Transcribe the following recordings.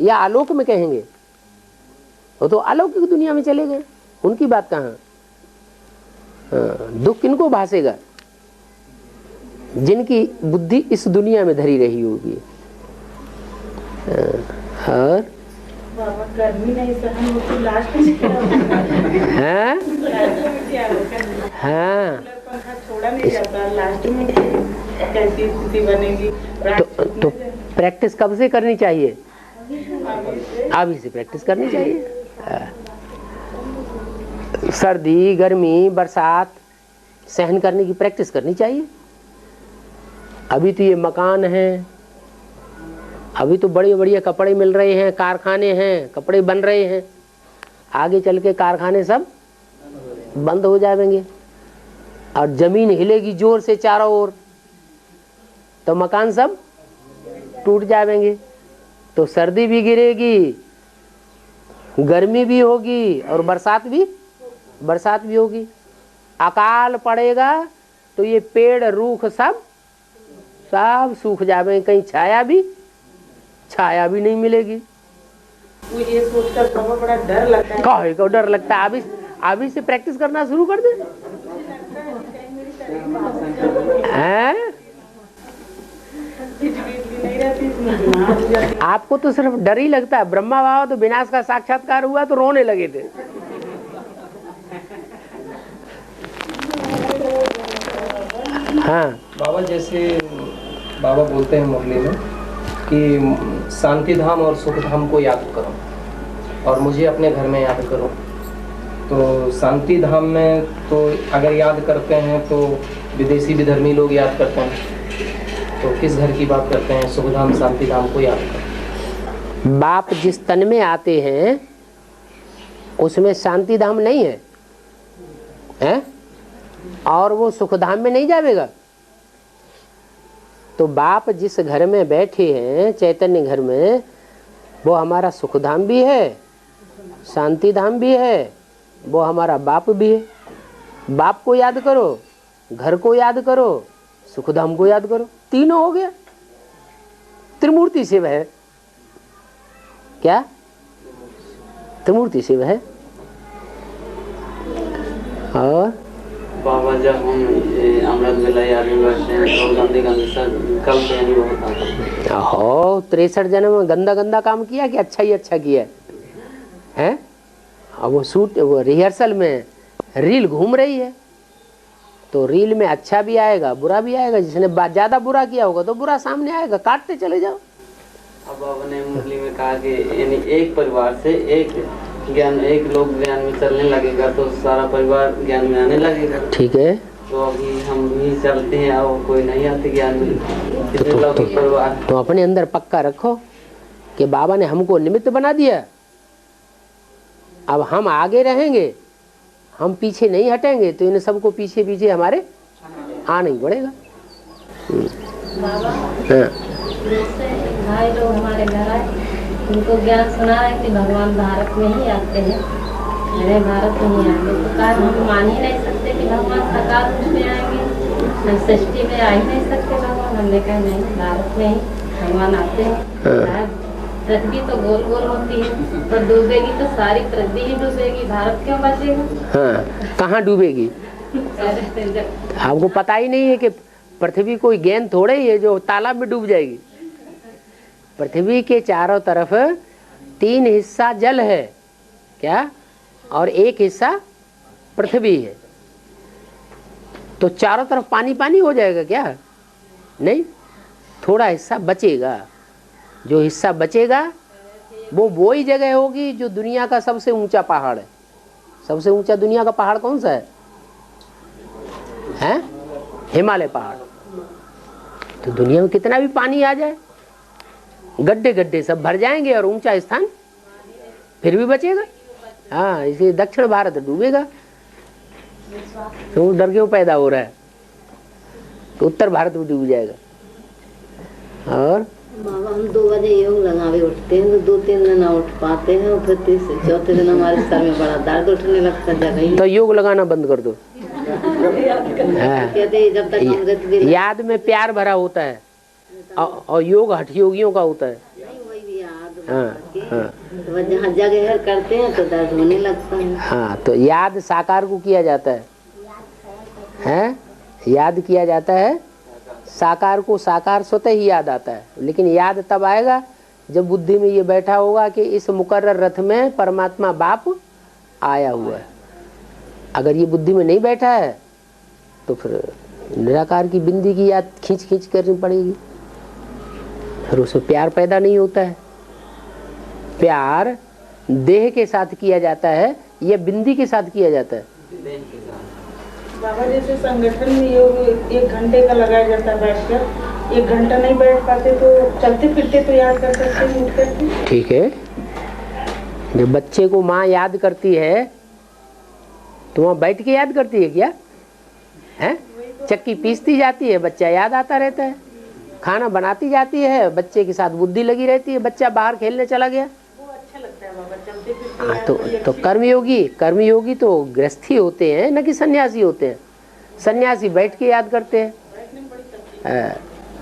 या आलोक में कहेंगे? वो तो अलौकिक दुनिया में चले गए, उनकी बात कहाँ। दुख किनको भासेगा? जिनकी बुद्धि इस दुनिया में धरी रही होगी। और बाबा गर्मी नहीं सहन होती, लास्ट में क्या होगा? हाँ पंखा छोड़ा नहीं जाता, लास्ट में कैसी स्थिति बनेगी? तो प्रैक्टिस कब से करनी चाहिए? अभी से प्रैक्टिस करनी चाहिए। सर्दी गर्मी बरसात सहन करने की प्रैक्टिस करनी चाहिए। अभी तो ये मकान है, अभी तो बड़े बढ़िया कपड़े मिल रहे हैं, कारखाने हैं, कपड़े बन रहे हैं। आगे चल के कारखाने सब बंद हो जाएंगे और जमीन हिलेगी जोर से चारों ओर, तो मकान सब टूट जाएंगे। तो सर्दी भी गिरेगी, गर्मी भी होगी और बरसात भी होगी। अकाल पड़ेगा तो ये पेड़ रूख सब सूख जाएंगे, कहीं छाया भी नहीं मिलेगी। मुझे सोचकर बाबा बड़ा डर लगता है। काहे को डर लगता है? अभी से प्रैक्टिस करना शुरू कर दे। हैं? आपको तो सिर्फ डर ही लगता है। ब्रह्मा बाबा तो विनाश का साक्षात्कार हुआ तो रोने लगे थे। हाँ बाबा, जैसे बाबा बोलते हैं मुरली में कि शांति धाम और सुख धाम को याद करो और मुझे अपने घर में याद करो। तो शांति धाम में तो अगर याद करते हैं तो विदेशी विधर्मी लोग याद करते हैं, तो किस घर की बात करते हैं? सुख धाम शांति धाम को याद करो। बाप जिस तन में आते हैं उसमें शांति धाम नहीं है, हैं? और वो सुख धाम में नहीं जाएगा। तो बाप जिस घर में बैठे हैं, चैतन्य घर में, वो हमारा सुख धाम भी है, शांति धाम भी है, वो हमारा बाप भी है। बाप को याद करो, घर को याद करो, सुख धाम को याद करो, तीनों हो गया। त्रिमूर्ति शिव है क्या? त्रिमूर्ति शिव है। और बाबा जब हम अमृत वेला याद में बैठते हैं तो गंदे गंदे कल यानी बहुत आता है। हो 63 जन्म में गंदा गंदा काम किया कि अच्छा ही अच्छा किया है? अब वो रिहर्सल में रील घूम रही है, तो रील में अच्छा भी आएगा बुरा भी आएगा। जिसने ज्यादा बुरा किया होगा तो बुरा सामने आएगा, काटते चले जाओ। अब बाबा ने मुरली में कहा कि यानी एक परिवार से एक लोग ज्ञान में चलने लगेगा तो सारा परिवार ज्ञान में आने लगेगा। ठीक है, तो अभी हम भी चलते हैं और कोई नहीं आते ज्ञान में। तो अपने अंदर पक्का रखो कि बाबा ने हमको निमित्त बना दिया, अब हम आगे रहेंगे, हम पीछे नहीं हटेंगे, तो इन सबको पीछे पीछे हमारे आना ही पड़ेगा। बाबा, जैसे भाई लोग हमारे घर आए, उनको ज्ञान सुना है कि भगवान भारत में ही आते हैं, मेरे भारत में ही आते, तो क्या हम मान ही नहीं सकते कि भगवान साकार रूप में आएंगे? हम सृष्टि में आ ही नहीं सकते भगवान। हमने कहा नहीं, भारत में ही भगवान आते हैं। पृथ्वी तो गोल गोल होती है, तो डूबेगी तो सारी पृथ्वी ही डूबेगी, भारत क्यों बचेगा? हाँ, कहाँ डूबेगी? आपको पता ही नहीं है कि पृथ्वी कोई गेंद थोड़े ही है जो तालाब में डूब जाएगी। पृथ्वी के चारों तरफ 3 हिस्सा जल है क्या, और 1 हिस्सा पृथ्वी है, तो चारों तरफ पानी पानी हो जाएगा क्या? नहीं, थोड़ा हिस्सा बचेगा। जो हिस्सा बचेगा वो ही जगह होगी जो दुनिया का सबसे ऊंचा पहाड़ है। सबसे ऊंचा दुनिया का पहाड़ कौन सा है? हैं? हिमालय पहाड़। तो दुनिया में कितना भी पानी आ जाए, गड्ढे गड्ढे सब भर जाएंगे और ऊंचा स्थान फिर भी बचेगा। हाँ, इसे दक्षिण भारत डूबेगा, तो डर क्यों पैदा हो रहा है? तो उत्तर भारत भी डूब जाएगा। और बाबा, हम 2 बजे योग लगावे उठते हैं तो 2-3 दिन ना उठ पाते हैं, और फिर चौथे दिन हमारे सर में बड़ा दर्द उठने लगता है। तो योग लगाना बंद कर दो। कहते जब तक हम याद में प्यार भरा होता है, और योग हठ योगियों का होता है। नहीं, वही भी याद हाँ हाँ तो वह जहाँ जगह करते हैं तो दर्द होने लगता है। हाँ, तो याद साकार को किया जाता है, हैं? याद किया जाता है साकार को, साकार स्वतः ही याद आता है, लेकिन याद तब आएगा जब बुद्धि में ये बैठा होगा कि इस मुकर्रर रथ में परमात्मा बाप आया हुआ है। अगर ये बुद्धि में नहीं बैठा है तो फिर निराकार की बिंदी की याद खींच खींच करनी पड़ेगी, फिर उसमें प्यार पैदा नहीं होता है। प्यार देह के साथ किया जाता है या बिंदी के साथ किया जाता है? बाबा जैसे संगठन में योग 1 घंटे का लगाया जाता है बैठकर, 1 घंटा नहीं बैठ पाते तो चलते फिरते तो याद कर सकते हैं उठ करके। ठीक है, जब बच्चे को माँ याद करती है तो वहाँ बैठ के याद करती है क्या है? चक्की पीसती जाती है, बच्चा याद आता रहता है। खाना बनाती जाती है, बच्चे के साथ बुद्धि लगी रहती है। बच्चा बाहर खेलने चला गया, वो अच्छा लगता है बाबा, चलते फिरते हाँ, याद तो कर्मयोगी तो गृहस्थी होते हैं न कि सन्यासी होते हैं। सन्यासी बैठ के याद करते हैं।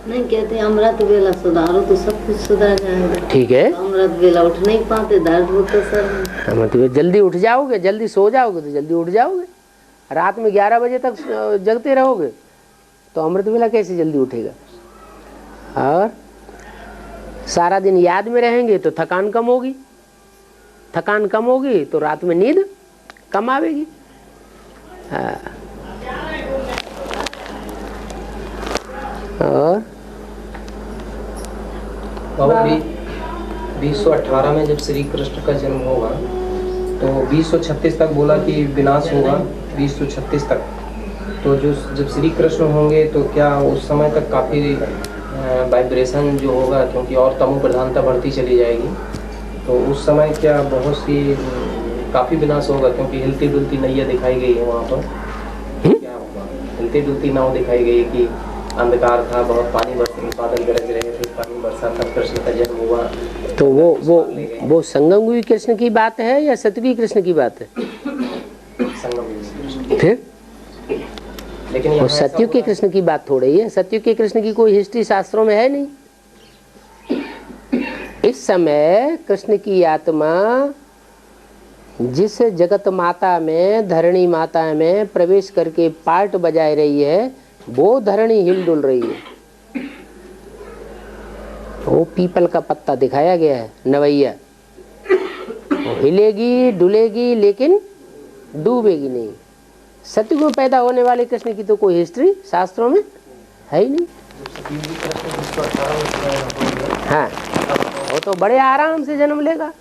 नहीं कहते अमृत वेला सुधारो तो सब कुछ सुधर जाएगा। ठीक है, अमृत वेला उठ नहीं पाते, दर्द होता सर। मतलब जल्दी उठ जाओगे, जल्दी सो जाओगे तो जल्दी उठ जाओगे। रात में 11 बजे तक जगते रहोगे तो अमृत वेला कैसे जल्दी उठेगा? और सारा दिन याद में रहेंगे तो थकान कम होगी, थकान कम होगी तो रात में नींद कम आवेगी। और बाबा 2018 में जब श्री कृष्ण का जन्म होगा तो 2036 तक बोला कि विनाश होगा, 2036 तक। तो जो जब श्री कृष्ण होंगे तो क्या उस समय तक काफ़ी वाइब्रेशन जो होगा, क्योंकि और तमो प्रधानता बढ़ती चली जाएगी, तो उस समय क्या बहुत सी काफ़ी विनाश होगा, क्योंकि हिलती डुलती नैया दिखाई गई है वहाँ पर। क्या होगा? हिलती डुलती नाव दिखाई गई कि अंधकार था, बहुत पानी बादल गरज रहे थे, पानी बरसा, तब कृष्ण का जन्म हुआ। तो वो संगम कृष्ण की बात है या सतयुगी कृष्ण की बात है? संगम। फिर लेकिन वो सतयुग के कृष्ण की बात थोड़ी है। सतयुग के कृष्ण की कोई हिस्ट्री शास्त्रों में है नहीं। इस समय कृष्ण की आत्मा जिस जगत माता में, धरणी माता में प्रवेश करके पार्ट बजाए रही है, वो धरणी हिल डुल रही है। वो पीपल का पत्ता दिखाया गया है, नवैया। वो हिलेगी डुलेगी लेकिन डूबेगी नहीं। सतयुग में पैदा होने वाले कृष्ण की तो कोई हिस्ट्री शास्त्रों में है ही नहीं। हाँ, वो तो बड़े आराम से जन्म लेगा,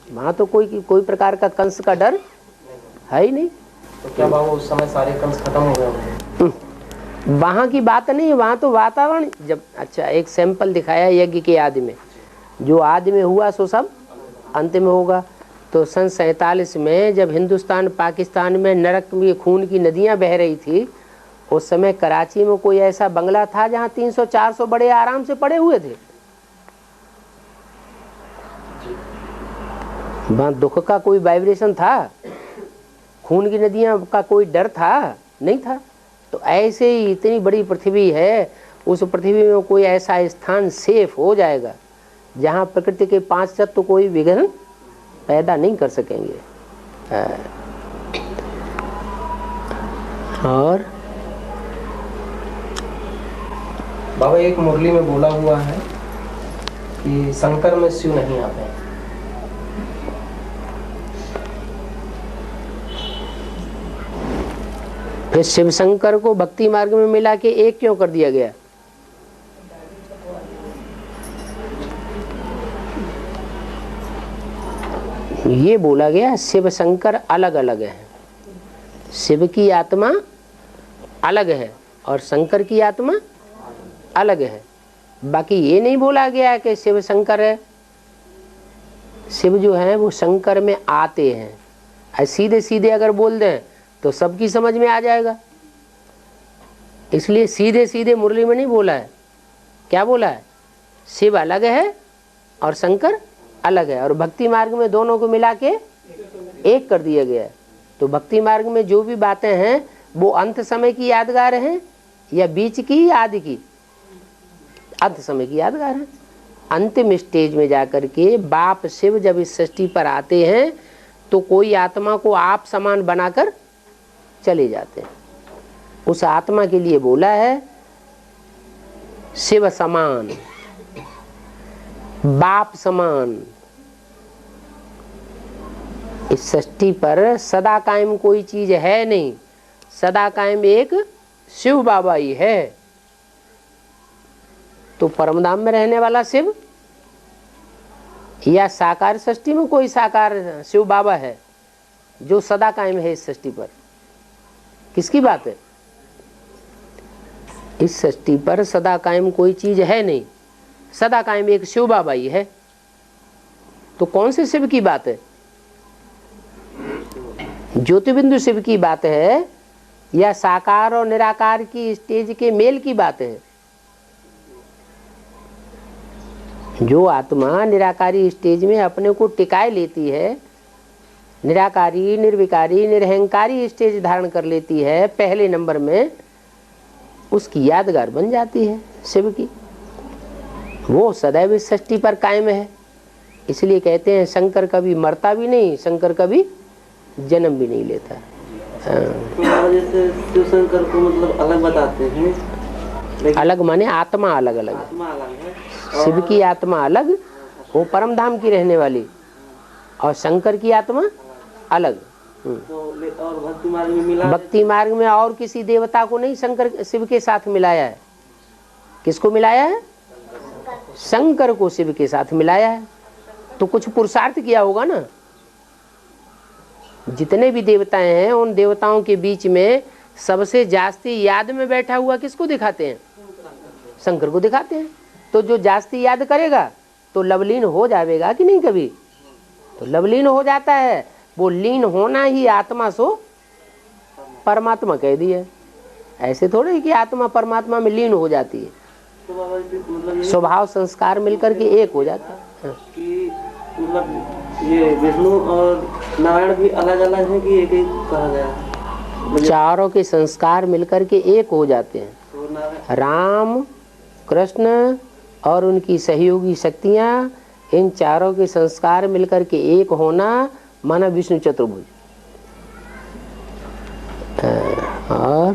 वहाँ तो कोई प्रकार का कंस का डर है ही नहीं। तो क्या बाबा उस समय सारे कंस खत्म हो गए? वहाँ की बात नहीं है, वहाँ तो वातावरण जब अच्छा एक सैंपल दिखाया यज्ञ के आदि में, जो आदि में हुआ सो सब अंत में होगा। तो सन 47 में जब हिंदुस्तान पाकिस्तान में नरक में खून की नदियाँ बह रही थी, उस समय कराची में कोई ऐसा बंगला था जहाँ 300-400 बड़े आराम से पड़े हुए थे। वहाँ दुख का कोई वाइब्रेशन था, खून की नदियाँ का कोई डर था नहीं था। तो ऐसे ही इतनी बड़ी पृथ्वी है, उस पृथ्वी में कोई ऐसा स्थान सेफ हो जाएगा जहाँ प्रकृति के 5 तत्व कोई विघ्न पैदा नहीं कर सकेंगे। और बाबा एक मुरली में बोला हुआ है कि शंकर में शिव नहीं आते। फिर शिव शंकर को भक्ति मार्ग में मिला के एक क्यों कर दिया गया? ये बोला गया शिव शंकर अलग अलग है, शिव की आत्मा अलग है और शंकर की आत्मा अलग है। बाकी ये नहीं बोला गया कि शिव शंकर है, शिव जो है वो शंकर में आते हैं। सीधे सीधे अगर बोल दें तो सबकी समझ में आ जाएगा, इसलिए सीधे सीधे मुरली में नहीं बोला है। क्या बोला है? शिव अलग है और शंकर अलग है, और भक्ति मार्ग में दोनों को मिला के एक कर दिया गया है। तो भक्ति मार्ग में जो भी बातें हैं वो अंत समय की यादगार हैं या बीच की या आदि की? अंत समय की यादगार है। अंतिम स्टेज में जाकर के बाप शिव जब इस सृष्टि पर आते हैं तो कोई आत्मा को आप समान बनाकर चले जाते हैं। उस आत्मा के लिए बोला है शिव समान, बाप समान। इस सृष्टि पर सदा कायम कोई चीज है नहीं, सदा कायम एक शिव बाबा ही है। तो परमधाम में रहने वाला शिव या साकार सृष्टि में कोई साकार शिव बाबा है जो सदा कायम है इस सृष्टि पर? किसकी बात है? इस सृष्टि पर सदा कायम कोई चीज है नहीं, सदा कायम एक शिव बाबा ही है। तो कौन से शिव की बात है? ज्योतिबिंदु शिव की बात है या साकार और निराकार की स्टेज के मेल की बात है? जो आत्मा निराकारी स्टेज में अपने को टिकाए लेती है, निराकारी निर्विकारी निरहंकारी स्टेज धारण कर लेती है पहले नंबर में, उसकी यादगार बन जाती है शिव की। वो सदैव इस सृष्टि पर कायम है। इसलिए कहते हैं शंकर कभी मरता भी नहीं, शंकर कभी जन्म भी नहीं लेता। तो जैसे शिव शंकर को मतलब अलग बताते हैं, अलग माने आत्मा अलग अलग है। आत्मा अलग है, शिव की आत्मा अलग, वो परम धाम की रहने वाली, और शंकर की आत्मा अलग। तो और भक्ति मार्ग में मिला, भक्ति मार्ग में और किसी देवता को नहीं शंकर शिव के साथ मिलाया है। किसको मिलाया है? शंकर को शिव के साथ मिलाया है। तो कुछ पुरुषार्थ किया होगा ना। जितने भी देवताएं हैं उन देवताओं के बीच में सबसे जास्ती याद में बैठा हुआ किसको दिखाते हैं? शंकर को दिखाते हैं। तो जो जास्ती याद करेगा तो लवलीन हो जाएगा कि नहीं? कभी तो लवलीन हो जाता है। वो लीन होना ही आत्मा सो परमात्मा कह दिया। ऐसे थोड़े कि आत्मा परमात्मा में लीन हो जाती है। तो बाबा जी मतलब स्वभाव संस्कार मिलकर के एक हो जाता है। कि मतलब ये विष्णु और नारायण भी अलग अलग है कि एक एक कहा गया है? चारों के संस्कार मिलकर के एक हो जाते हैं। तो नारायण राम, कृष्ण और उनकी सहयोगी शक्तियां, इन चारों के संस्कार मिलकर के एक होना माना विष्णु चतुर्भुज। और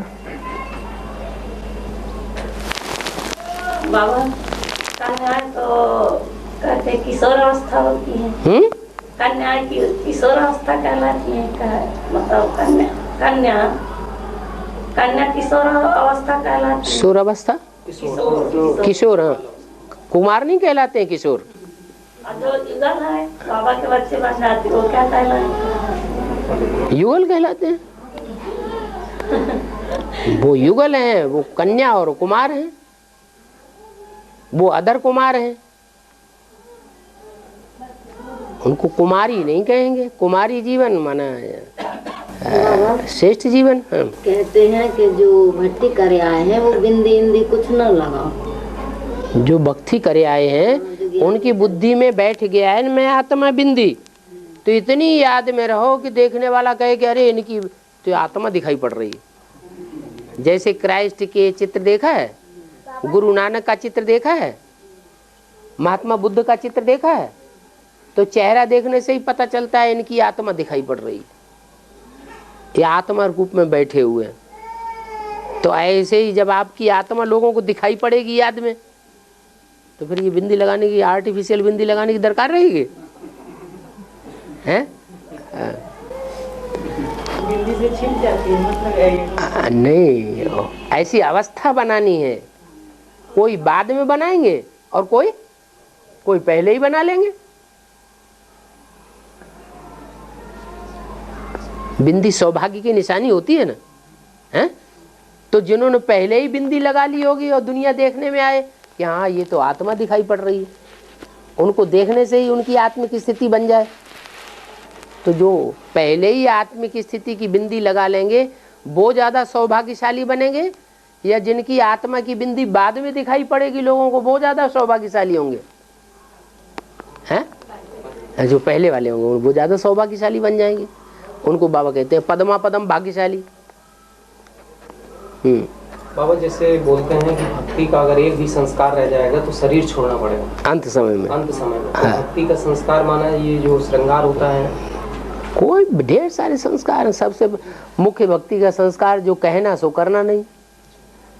बाबा कन्या तो कहते किशोर अवस्था होती है, कन्या की किशोर अवस्था कहलाती है। मतलब कन्या किशोर अवस्था कहलाती है। किशोर अवस्था, किशोर, हाँ, कुमार नहीं कहलाते हैं किशोर। और जो युगल है बाबा के बच्चे बन जाते वो क्या कहलाते? युगल कहलाते हैं। वो युगल हैं, वो कन्या और कुमार हैं, वो अधर कुमार हैं। उनको कुमारी नहीं कहेंगे। कुमारी जीवन माना श्रेष्ठ जीवन। हाँ। कहते हैं कि जो भक्ति करे आए हैं वो बिंदी इंदी कुछ न लगाओ। जो भक्ति करे आए हैं उनकी बुद्धि में बैठ गया है मैं आत्मा बिंदी। तो इतनी याद में रहो कि देखने वाला कहे कि अरे इनकी तो आत्मा दिखाई पड़ रही है। जैसे क्राइस्ट के चित्र देखा है, गुरु नानक का चित्र देखा है, महात्मा बुद्ध का चित्र देखा है, तो चेहरा देखने से ही पता चलता है इनकी आत्मा दिखाई पड़ रही है, ये आत्मा रूप में बैठे हुए हैं। तो ऐसे ही जब आपकी आत्मा लोगों को दिखाई पड़ेगी याद में, तो फिर ये बिंदी लगाने की, आर्टिफिशियल बिंदी लगाने की दरकार रहेगी? हैं? बिंदी से छिप जाती है मतलब नहीं, ऐसी अवस्था बनानी है। कोई बाद में बनाएंगे और कोई पहले ही बना लेंगे। बिंदी सौभाग्य की निशानी होती है ना, हैं? तो जिन्होंने पहले ही बिंदी लगा ली होगी और दुनिया देखने में आए कि हाँ ये तो आत्मा दिखाई पड़ रही है, उनको देखने से ही उनकी आत्मिक स्थिति बन जाए। तो जो पहले ही आत्मिक स्थिति की बिंदी लगा लेंगे वो ज़्यादा सौभाग्यशाली बनेंगे, या जिनकी आत्मा की बिंदी बाद में दिखाई पड़ेगी लोगों को वो ज़्यादा सौभाग्यशाली होंगे? हैं? जो पहले वाले होंगे वो ज़्यादा सौभाग्यशाली बन जाएंगे। उनको बाबा कहते हैं पद्मा पदम भाग्यशाली। बाबा जैसे बोलते हैं कि भक्ति का अगर एक भी संस्कार रह जाएगा तो शरीर छोड़ना पड़ेगा अंत समय में। अंत समय में। तो भक्ति का संस्कार माना ये जो श्रृंगार होता है, कोई ढेर सारे संस्कार हैं। सबसे मुख्य भक्ति का संस्कार जो कहना सो करना नहीं।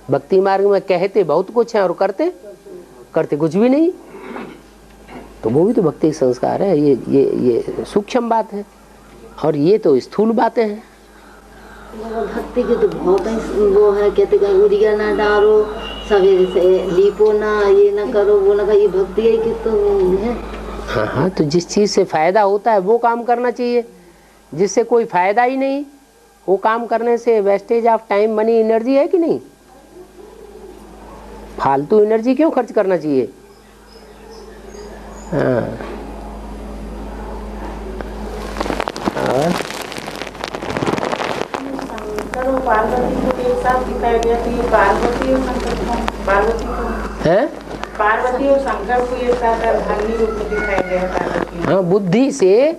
भक्ति मार्ग में कहते बहुत कुछ है और करते कुछ भी नहीं, तो वो भी तो भक्ति का संस्कार है। ये सूक्ष्म बात है और ये तो स्थूल बातें हैं। भक्ति के तो बहुत वो है, कहते हैं उड़िया ना डारो, सवेरे से लीपो ना, ये ना करो वो ना करो, ये भक्ति है कि तो है। हाँ, तो जिस चीज से फायदा होता है वो काम करना चाहिए। जिससे कोई फायदा ही नहीं, वो काम करने से wastage of time, money, energy है कि नहीं। फालतू एनर्जी क्यों खर्च करना चाहिए। हाँ, और शंकर पार्वती को एक साथ दिखाया गया, तो ये पार्वती और शंकर को, पार्वती को है पार्वती और शंकर को एक साथ अर्धांगिनी रूप में दिखाया गया है पार्वती। हाँ, बुद्धि से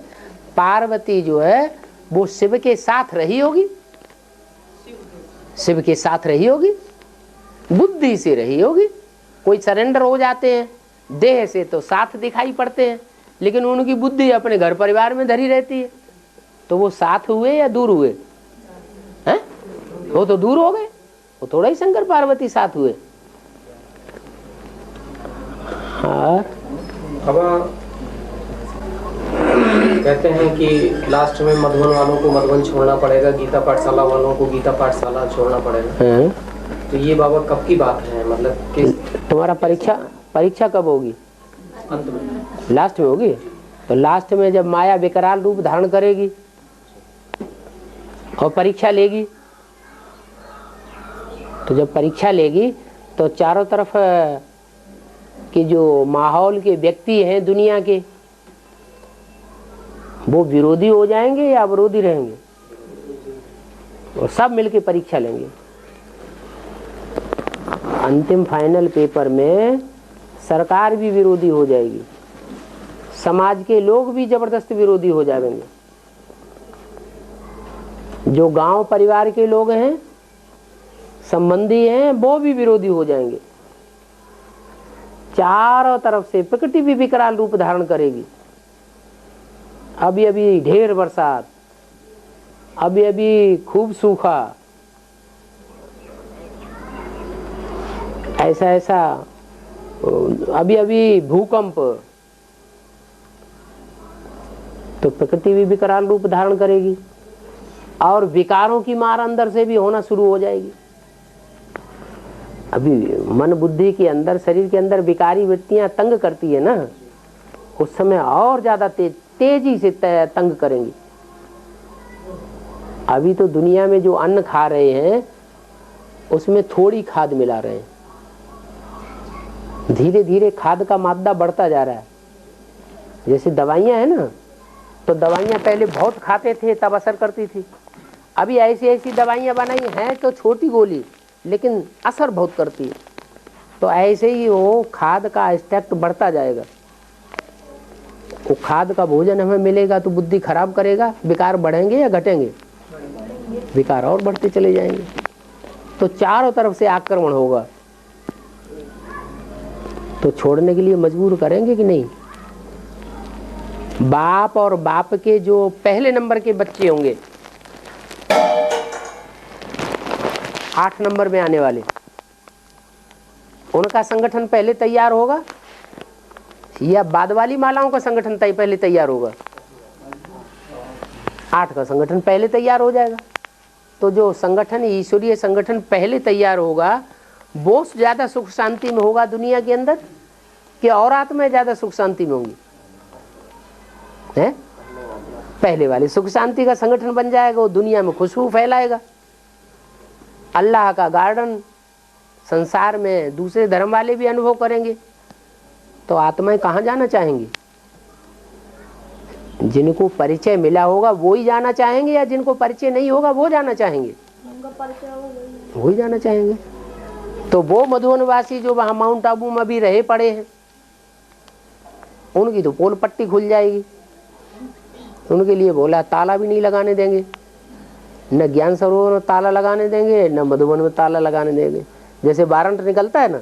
पार्वती जो है वो शिव के साथ रही होगी, शिव के साथ रही होगी, बुद्धि से रही होगी। कोई सरेंडर हो जाते हैं, देह से तो साथ दिखाई पड़ते हैं, लेकिन उनकी बुद्धि अपने घर परिवार में धरी रहती है। तो वो साथ हुए या दूर हुए हैं? वो तो दूर हो गए, वो थोड़ा ही शंकर पार्वती साथ हुए। हाँ, अब कहते हैं कि लास्ट में मधुबन वालों को मधुबन छोड़ना पड़ेगा, गीता पाठशाला वालों को गीता पाठशाला छोड़ना पड़ेगा। तो ये बाबा कब की बात है, मतलब किस? तुम्हारा परीक्षा कब होगी? अंत में, लास्ट में होगी। तो लास्ट में जब माया विकराल रूप धारण करेगी और परीक्षा लेगी, तो जब परीक्षा लेगी तो चारों तरफ के जो माहौल के व्यक्ति हैं दुनिया के, वो विरोधी हो जाएंगे या विरोधी रहेंगे, और सब मिलके परीक्षा लेंगे। अंतिम फाइनल पेपर में सरकार भी विरोधी हो जाएगी, समाज के लोग भी जबरदस्त विरोधी हो जाएंगे, जो गांव परिवार के लोग हैं, संबंधी हैं, वो भी विरोधी हो जाएंगे। चारों तरफ से प्रकृति भी विकराल रूप धारण करेगी। अभी अभी ढेर बरसात, अभी अभी खूब सूखा, ऐसा अभी अभी भूकंप, तो प्रकृति भी विकराल रूप धारण करेगी और विकारों की मार अंदर से भी होना शुरू हो जाएगी। अभी मन बुद्धि के अंदर, शरीर के अंदर विकारी वृत्तियां तंग करती है ना, उस समय और ज्यादा तेजी से तंग करेंगी। अभी तो दुनिया में जो अन्न खा रहे हैं उसमें थोड़ी खाद मिला रहे हैं, धीरे धीरे खाद का मात्रा बढ़ता जा रहा है। जैसे दवाइयां है ना, तो दवाइयां पहले बहुत खाते थे तब असर करती थी, अभी ऐसी ऐसी दवाइयां बनाई हैं तो छोटी गोली लेकिन असर बहुत करती है। तो ऐसे ही वो खाद का स्टेप बढ़ता जाएगा। वो खाद का भोजन हमें मिलेगा तो बुद्धि खराब करेगा, विकार बढ़ेंगे या घटेंगे? विकार और बढ़ते चले जाएंगे। तो चारों तरफ से आक्रमण होगा, तो छोड़ने के लिए मजबूर करेंगे कि नहीं? बाप और बाप के जो पहले नंबर के बच्चे होंगे, 8 नंबर में आने वाले, उनका संगठन पहले तैयार होगा या बाद वाली मालाओं का संगठन पहले तैयार होगा? 8 का संगठन पहले तैयार हो जाएगा। तो जो संगठन, ईश्वरीय संगठन पहले तैयार होगा, वो ज्यादा सुख शांति में होगा दुनिया के अंदर, कि और आत्मा ज्यादा सुख शांति में होंगी? है पहले वाले सुख शांति का संगठन बन जाएगा, वो दुनिया में खुशबू फैलाएगा। अल्लाह का गार्डन संसार में दूसरे धर्म वाले भी अनुभव करेंगे। तो आत्माएं कहाँ जाना चाहेंगी? जिनको परिचय मिला होगा वो ही जाना चाहेंगे, या जिनको परिचय नहीं होगा वो जाना चाहेंगे? वही जाना चाहेंगे। तो वो मधुबनवासी जो वहां माउंट आबू में भी रहे पड़े हैं, उनकी तो पोल पट्टी खुल जाएगी, उनके लिए बोला ताला भी नहीं लगाने देंगे। न ज्ञान सरोवर में ताला लगाने देंगे, न मधुबन में ताला लगाने देंगे। जैसे वारंट निकलता है ना,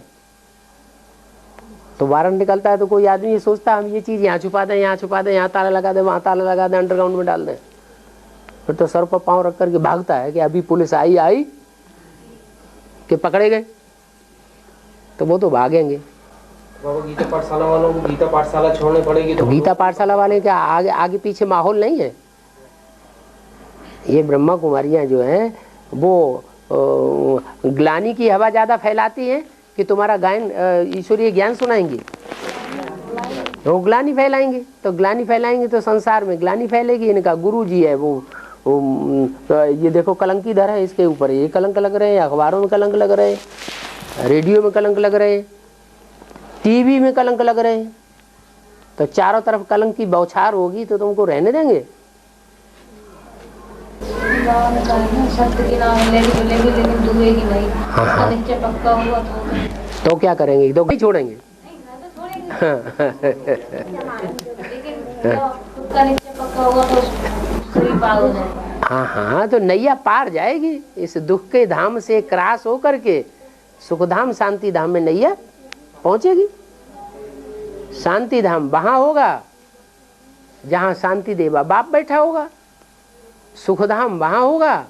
तो वारंट निकलता है तो कोई आदमी ये सोचता है हम ये चीज़ यहाँ छुपा दें, यहाँ छुपा दें, यहाँ ताला लगा दें, वहाँ ताला लगा दें, अंडरग्राउंड में डाल दें। फिर तो सर पर पाँव रख करके भागता है कि अभी पुलिस आई कि पकड़े गए, तो वो तो भागेंगे। बाबा गीता पाठशाला वालों को गीता पाठशाला छोड़नी पड़ेगी तो गीता पाठशाला वाले क्या आगे आगे पीछे माहौल नहीं है? ये ब्रह्मा कुमारियाँ जो हैं वो ग्लानि की हवा ज़्यादा फैलाती हैं कि तुम्हारा गायन ईश्वरीय ज्ञान सुनाएंगी? वो ग्लानि फैलाएंगे, तो ग्लानि फैलाएंगे तो संसार में ग्लानि फैलेगी। इनका गुरु जी है वो ये देखो कलंक इधर है, इसके ऊपर ये कलंक लग रहे हैं, अखबारों में कलंक लग रहे हैं, रेडियो में कलंक लग रहे हैं, टीवी में कलंक लग रहे हैं। तो चारों तरफ कलंक की बौछार होगी तो तुमको रहने देंगे? शब्द की नाम लेगी लेकिन डूबेगी नहीं। हाँ। नीचे पक्का हुआ तो क्या करेंगे? तो नहीं छोड़ेंगे। नीचे पक्का हुआ तो शरीर पार हो जाएगा। हाँ, तो नैया पार जाएगी इस दुख के धाम से क्रॉस होकर के सुखधाम शांति धाम में नैया पहुंचेगी। शांति धाम वहां होगा जहां शांति देवा बाप बैठा होगा। सुखधाम वहां होगा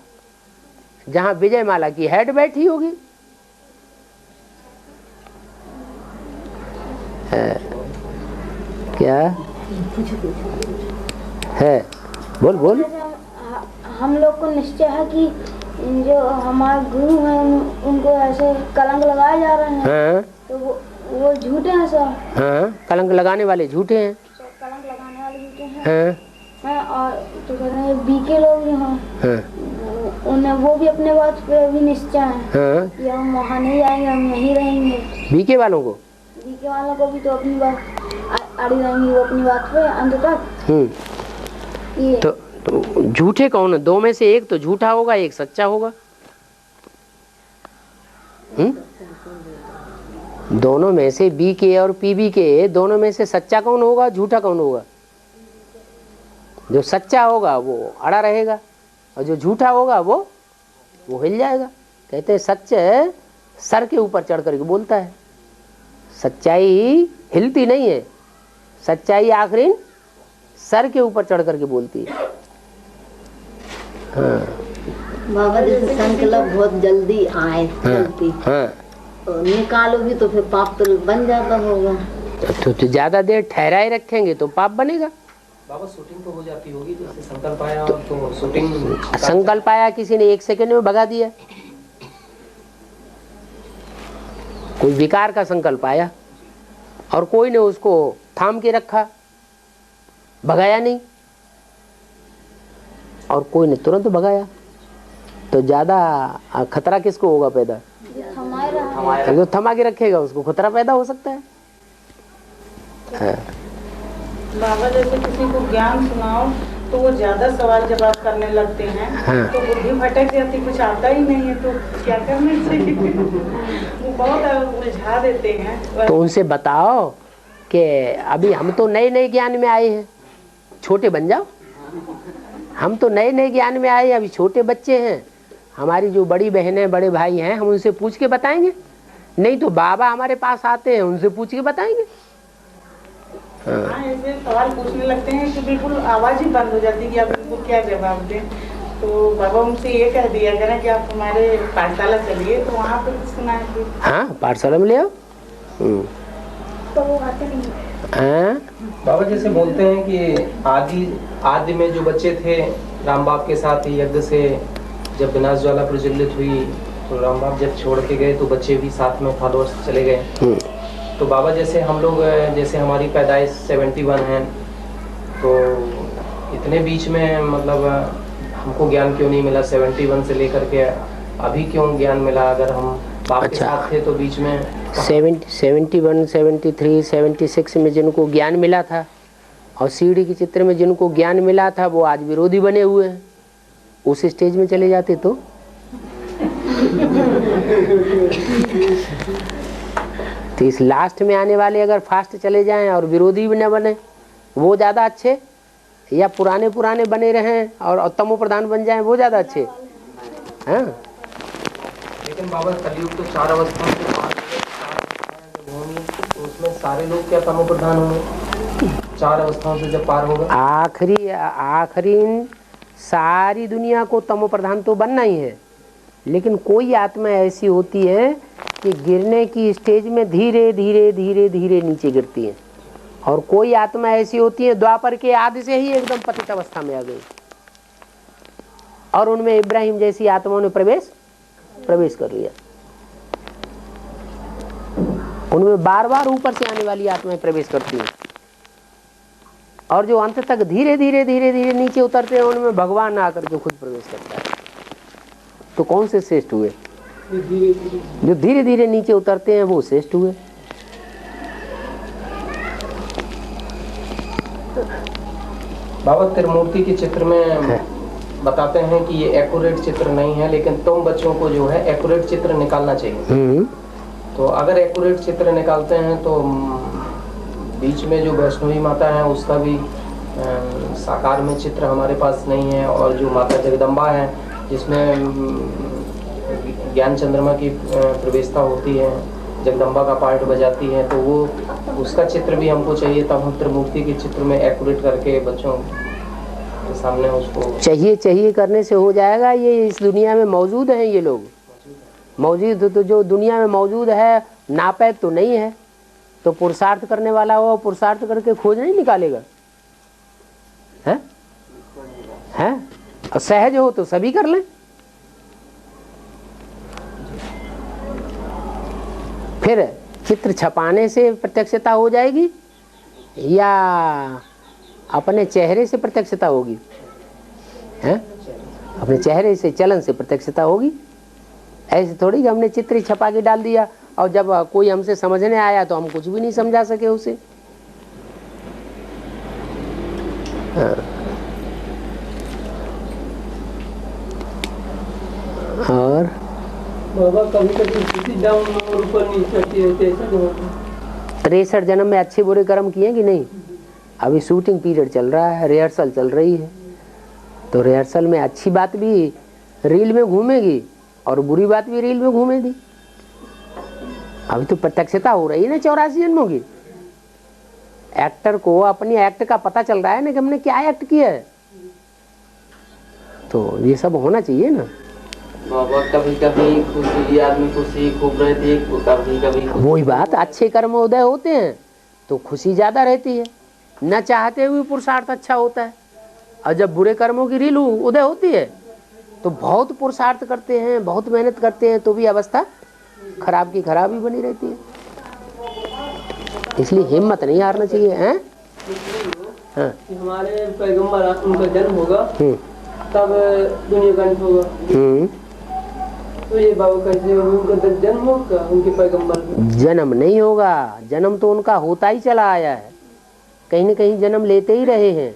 जहां विजय माला की हेड बैठी होगी। क्या है? बोल बोल। हम लोग को निश्चय है कि जो हमारे गुरु हैं उनको ऐसे कलंक लगाए जा रहे हैं। हाँ। तो वो झूठे हैं सर। हाँ, कलंक लगाने वाले झूठे हैं। कलंक लगाने वाले झूठे हैं। हाँ। हाँ, और तो कहते हैं बीके लोग जो हैं, हाँ। उन्हें वो भी अपने बात पे भी निश्चय है। हाँ। कि हम वहाँ नहीं जाएंगे, हम यहीं रहेंगे। बीके वालों को? बीके वालों को भी तो अपनी बात अड़ी रहेंगी, वो अपनी बात पे अंत तक। ये तो झूठे कौन है? दो में से एक तो झूठा होगा, एक सच्चा होगा। दोनों में से बी के और पीबी के दोनों में से सच्चा कौन होगा, झूठा कौन होगा? जो सच्चा होगा वो अड़ा रहेगा और जो झूठा होगा वो हिल जाएगा। कहते हैं सच्चे सर के ऊपर चढ़ करके बोलता है। सच्चाई हिलती नहीं है, सच्चाई आखिरी सर के ऊपर चढ़ करके बोलती है। हाँ। बाबा जैसे संकल्प बहुत जल्दी आए, जल्दी तो निकालोगी तो फिर पाप तो बन जाता होगा। तो ज्यादा देर ठहराए रखेंगे तो पाप बनेगा। बाबा शूटिंग तो हो जाती होगी, जैसे संकल्प आया तो शूटिंग। संकल्प आया किसी ने 1 सेकंड में भगा दिया। कोई विकार का संकल्प आया और कोई ने उसको थाम के रखा, भगाया नहीं, और कोई ने तुरंत भगाया। तो ज्यादा खतरा किसको होगा पैदा? जो थमा के रखेगा उसको खतरा पैदा हो सकता है। हाँ। बाबा जैसे किसी को ज्ञान सुनाओ तो वो ज्यादा सवाल जवाब करने लगते हैं। हाँ। तो बुद्धि भटक जाती, कुछ आता ही नहीं है, तो क्या करना चाहिए? वो बहुत उलझा देते हैं। तो उनसे बताओ कि अभी हम तो नए नए ज्ञान में आए हैं, छोटे बन जाओ। हम तो नए नए ज्ञान में आए हैं, अभी छोटे बच्चे हैं। हमारी जो बड़ी बहनें बड़े भाई हैं, हम उनसे पूछ के बताएंगे। नहीं तो बाबा हमारे पास आते हैं, उनसे पूछ के बताएंगे। हाँ, ऐसे सवाल पूछने लगते हैं कि बिल्कुल आवाज ही बंद हो जाती है कि आप इनको क्या जवाब दें। तो बाबा उनसे ये कह दिया करें कि आप हमारे पाठशाला चलिए, तो वहाँ पे कुछ सुनाएंगे। हाँ, पाठशाला में ले आओ। तो वो आते नहीं। हाँ? बाबा जैसे बोलते हैं कि आदि में जो बच्चे थे राम बाप के साथ यज्ञ से जब विनाश ज्वाला प्रज्वलित हुई, तो राम बाप जब छोड़ के गए तो बच्चे भी साथ में फॉलोअर्स चले गए। तो बाबा जैसे हम लोग, जैसे हमारी पैदाइश 71 है, तो इतने बीच में मतलब हमको ज्ञान क्यों नहीं मिला? 71 से लेकर के अभी क्यों ज्ञान मिला? अगर हम बाप के साथ थे तो बीच में 71, 73, 76 में जिनको ज्ञान मिला था और सीढ़ी के चित्र में जिनको ज्ञान मिला था वो आज विरोधी बने हुए हैं। उस स्टेज में चले जाते तो इस लास्ट में आने वाले अगर फास्ट चले जाएं और विरोधी भी न बने, वो ज़्यादा अच्छे, या पुराने बने रहें और तमो प्रधान बन जाएं, वो ज़्यादा अच्छे? हाँ लेकिन बाबा कलयुग तो 4 अवस्थाओं के पार होंगी, तो उसमें सारे लोग क्या तमो प्रधान होंगे? 4 अवस्थाओं से जब पार होगा, आखिरी सारी दुनिया को तमो प्रधान तो बनना ही है, लेकिन कोई आत्मा ऐसी होती है कि गिरने की स्टेज में धीरे धीरे धीरे धीरे नीचे गिरती है, और कोई आत्मा ऐसी होती है द्वापर के आदि से ही एकदम पतित अवस्था में आ गई, और उनमें इब्राहिम जैसी आत्माओं ने प्रवेश कर लिया। उनमें बार बार ऊपर से आने वाली आत्माएं प्रवेश करती हैं, और जो अंत तक धीरे धीरे धीरे धीरे नीचे उतरते हैं उनमें भगवान आकर के खुद प्रवेश करता है। तो कौन से श्रेष्ठ हुए? जो धीरे धीरे नीचे उतरते हैं वो श्रेष्ठ हुए। बाबा त्रिमूर्ति के चित्र में बताते हैं कि ये एक्यूरेट चित्र नहीं है, लेकिन तुम बच्चों को जो है एक्यूरेट चित्र निकालना चाहिए। तो अगर एक्यूरेट चित्र निकालते हैं तो बीच में जो वैष्णवी माता है उसका भी साकार में चित्र हमारे पास नहीं है, और जो माता जगदम्बा है जिसमें ज्ञान चंद्रमा की प्रवेशता होती है, जगदम्बा का पार्ट बजाती है, तो वो उसका चित्र भी हमको चाहिए, तब हम त्रिमूर्ति के चित्र में एक्यूरेट करके बच्चों के सामने उसको चाहिए करने से हो जाएगा। ये इस दुनिया में मौजूद हैं, ये लोग मौजूद, तो जो दुनिया में मौजूद है नापैद तो नहीं है, तो पुरुषार्थ करने वाला हो पुरुषार्थ करके खोज नहीं निकालेगा, है? और सहज हो तो सभी कर लें। फिर चित्र छपाने से प्रत्यक्षता हो जाएगी या अपने चेहरे से प्रत्यक्षता होगी? हैं? अपने चेहरे से, चलन से प्रत्यक्षता होगी। ऐसे थोड़ी कि हमने चित्र छपा के डाल दिया और जब कोई हमसे समझने आया तो हम कुछ भी नहीं समझा सके उसे। हाँ। और बाबा कभी कभी डाउन और ऊपर नीचे ऐसा होता है। 63 जन्म में अच्छे बुरे कर्म किए कि नहीं? अभी शूटिंग पीरियड चल रहा है, रिहर्सल चल रही है, तो रिहर्सल में अच्छी बात भी रील में घूमेगी और बुरी बात भी रील में घूमेगी। अभी तो प्रत्यक्षता हो रही है ना 84 जन्मों की। एक्टर को अपनी एक्ट का पता चल रहा है ना कि हमने क्या एक्ट किया है, तो ये सब होना चाहिए ना। बाबा कभी कभी खुशी, आदमी खुशी खूब रहती है, कभी कभी वही बात, अच्छे कर्म उदय होते हैं तो खुशी ज्यादा रहती है, न चाहते हुए पुरुषार्थ अच्छा होता है, और जब बुरे कर्मों की रील उदय होती है तो बहुत पुरुषार्थ करते हैं, बहुत मेहनत करते हैं, तो भी अवस्था खराब की खराब ही बनी रहती है। इसलिए हिम्मत नहीं हारना चाहिए। हैं? हाँ। हमारे पैगंबर उनका जन्म होगा तब दुनिया का अंत होगा, तो ये बाबा कैसे होगा? उनका जन्म होगा, उनके पैगंबर जन्म नहीं होगा, जन्म तो उनका होता ही चला आया है, कहीं न कहीं जन्म लेते ही रहे हैं,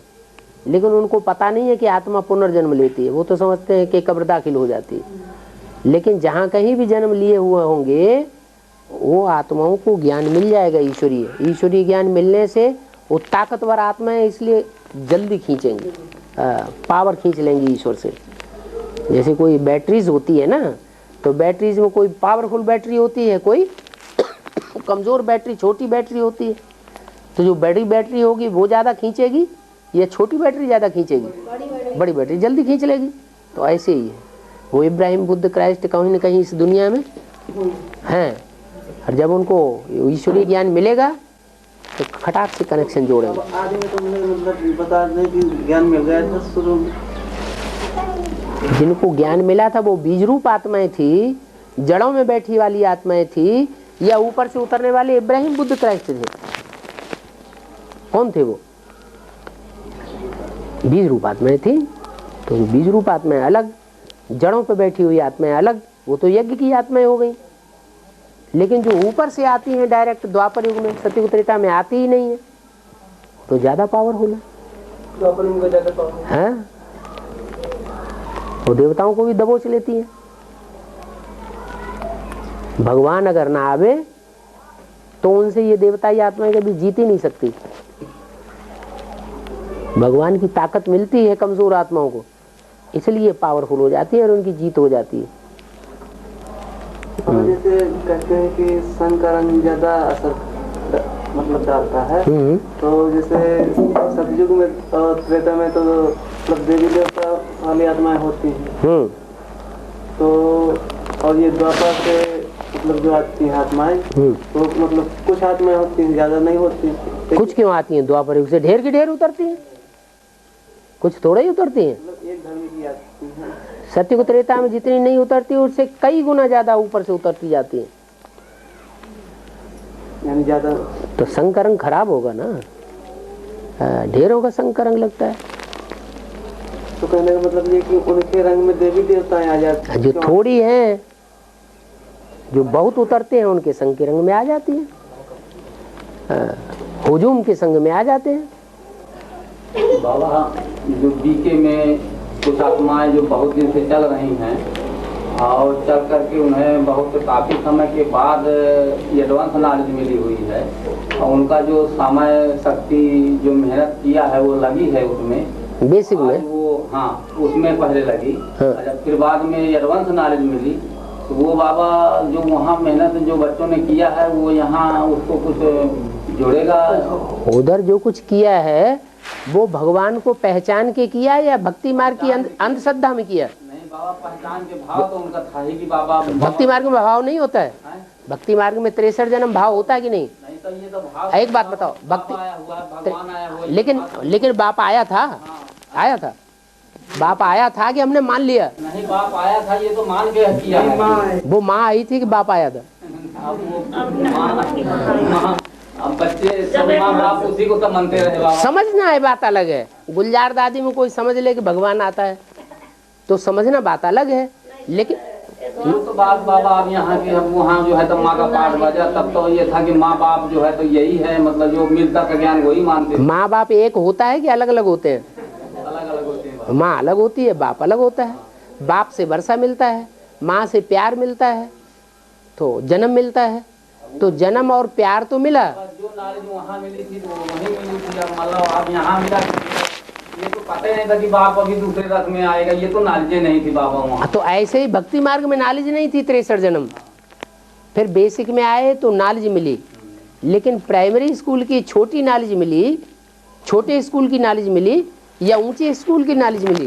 लेकिन उनको पता नहीं है कि आत्मा पुनर्जन्म लेती है। वो तो समझते हैं कि कब्र दाखिल हो जाती है, लेकिन जहाँ कहीं भी जन्म लिए हुए होंगे वो आत्माओं को ज्ञान मिल जाएगा। ईश्वरीय ज्ञान मिलने से वो ताकतवर आत्मा है, इसलिए जल्दी खींचेंगे, पावर खींच लेंगी ईश्वर से। जैसे कोई बैटरीज होती है ना, तो बैटरीज में कोई पावरफुल बैटरी होती है, कोई कमज़ोर बैटरी, छोटी बैटरी होती है। तो जो बड़ी बैटरी होगी वो ज़्यादा खींचेगी या छोटी बैटरी ज़्यादा खींचेगी? बड़ी बैटरी जल्दी खींच लेगी। तो ऐसे ही है, वो इब्राहिम बुद्ध क्राइस्ट कहीं न कहीं इस दुनिया में हैं, और जब उनको ईश्वरीय ज्ञान मिलेगा तो खटाक से कनेक्शन जोड़ेंगे। आदमी को मतलब बता दें कि ज्ञान मिल गया था शुरू में। जिनको ज्ञान मिला था वो बीज रूप आत्माएं थी, जड़ों में बैठी वाली आत्माएं थी, या ऊपर से उतरने वाले इब्राहिम बुद्ध क्राइस्ट थे? कौन थे वो? बीज रूप आत्माएं थी। तो बीज रूप आत्माएं अलग, जड़ों पे बैठी हुई आत्माएं अलग, वो तो यज्ञ की आत्माएं हो गई। लेकिन जो ऊपर से आती हैं डायरेक्ट द्वापर युग में, सतयुग त्रेता में आती ही नहीं है, तो ज्यादा पावरफुल है। द्वापर युग में ज्यादा पावरफुल है, वो देवताओं को भी दबोच लेती है। भगवान अगर ना आवे तो उनसे ये देवता या आत्माएं कभी जीत ही नहीं सकती। भगवान की ताकत मिलती है कमजोर आत्माओं को, इसलिए पावरफुल हो जाती है और उनकी जीत हो जाती है। जैसे कहते हैं कि संग का रंग ज्यादा असर मतलब डालता है, तो जैसे सतयुग में और त्रेता में तो मतलब देवी देवता वाली आत्माएं होती हैं, तो और ये द्वापर से मतलब जो आती हैं आत्माएं, तो मतलब कुछ आत्माएं होती हैं, ज्यादा नहीं होती। कुछ क्यों आती हैं? द्वापर युग से ढेर की ढेर उतरती हैं, कुछ थोड़ा ही उतरती हैं। मतलब एक धर्म की आती हैं। सत्युग त्रेता में जितनी नहीं उतरती उससे कई गुना ज्यादा ऊपर से उतरती जाती है, यानी ज्यादा। तो संग का रंग खराब होगा ना, ढेर होगा संग का रंग लगता है। तो कहने का मतलब ये कि उनके रंग में देवी देवताएं आ जाती हैं, जो थोड़ी हैं, जो बहुत उतरते हैं उनके संग के रंग में आ जाती हैं, हुजूम के संग में आ जाते हैं। बाबा जो बीके में कुछ आत्माएं जो बहुत दिन से चल रही हैं और चल करके उन्हें बहुत काफ़ी समय के बाद एडवांस नॉलेज मिली हुई है, और उनका जो समय शक्ति जो मेहनत किया है वो लगी है उसमें बेसिक में, वो हाँ उसमें पहले लगी, जब फिर बाद में एडवांस नॉलेज मिली तो वो बाबा जो वहाँ मेहनत जो बच्चों ने किया है वो यहाँ उसको कुछ जोड़ेगा। उधर जो कुछ किया है वो भगवान को पहचान के किया या भक्ति मार्ग की अंधश्रद्धा में किया? नहीं बाबा, पहचान के भाव तो उनका था ही कि बाबा भक्ति मार्ग में भाव नहीं होता है। भक्ति मार्ग में 63 जन्म भाव होता है कि नहीं? नहीं तो ये तो भाव। एक बात बताओ, भक्ति भगवान आया हुआ, लेकिन बाप आया था, आया था, बाप आया था कि हमने मान लिया? नहीं, बाप आया था ये तो मान के किया है। वो माँ आई थी कि बाप आया था? अब बच्चे सब माँ बाप उसी को तो मानते रहे बाबा। समझना है बात अलग है। गुलजार दादी में कोई समझ ले कि भगवान आता है तो समझना बात अलग है, लेकिन वो तो बात बाबा अब यहाँ के हम वहाँ जो है तो माँ का पाठ बजा, तब तो ये था कि माँ बाप जो है तो यही है, मतलब जो मिलता का ज्ञान वही मानते। माँ बाप एक होता है कि अलग अलग होते हैं? अलग अलग होते हैं। माँ अलग होती है, बाप अलग होता है। बाप से वर्षा मिलता है, माँ से प्यार मिलता है, तो जन्म मिलता है, तो जन्म और प्यार तो मिला। जो नॉलेज वहाँ मिली थी तो वहीं मिली थी, मतलब आप यहाँ मिला ये तो पता ही नहीं था कि बाप अभी दूसरे रथ में आएगा, ये तो नॉलेज नहीं थी बाबा वहाँ। तो ऐसे ही भक्ति मार्ग में नॉलेज नहीं थी 63 जन्म, फिर बेसिक में आए तो नॉलेज मिली, लेकिन प्राइमरी स्कूल की छोटी नॉलेज मिली, छोटे स्कूल की नॉलेज मिली या ऊंचे स्कूल की नॉलेज मिली?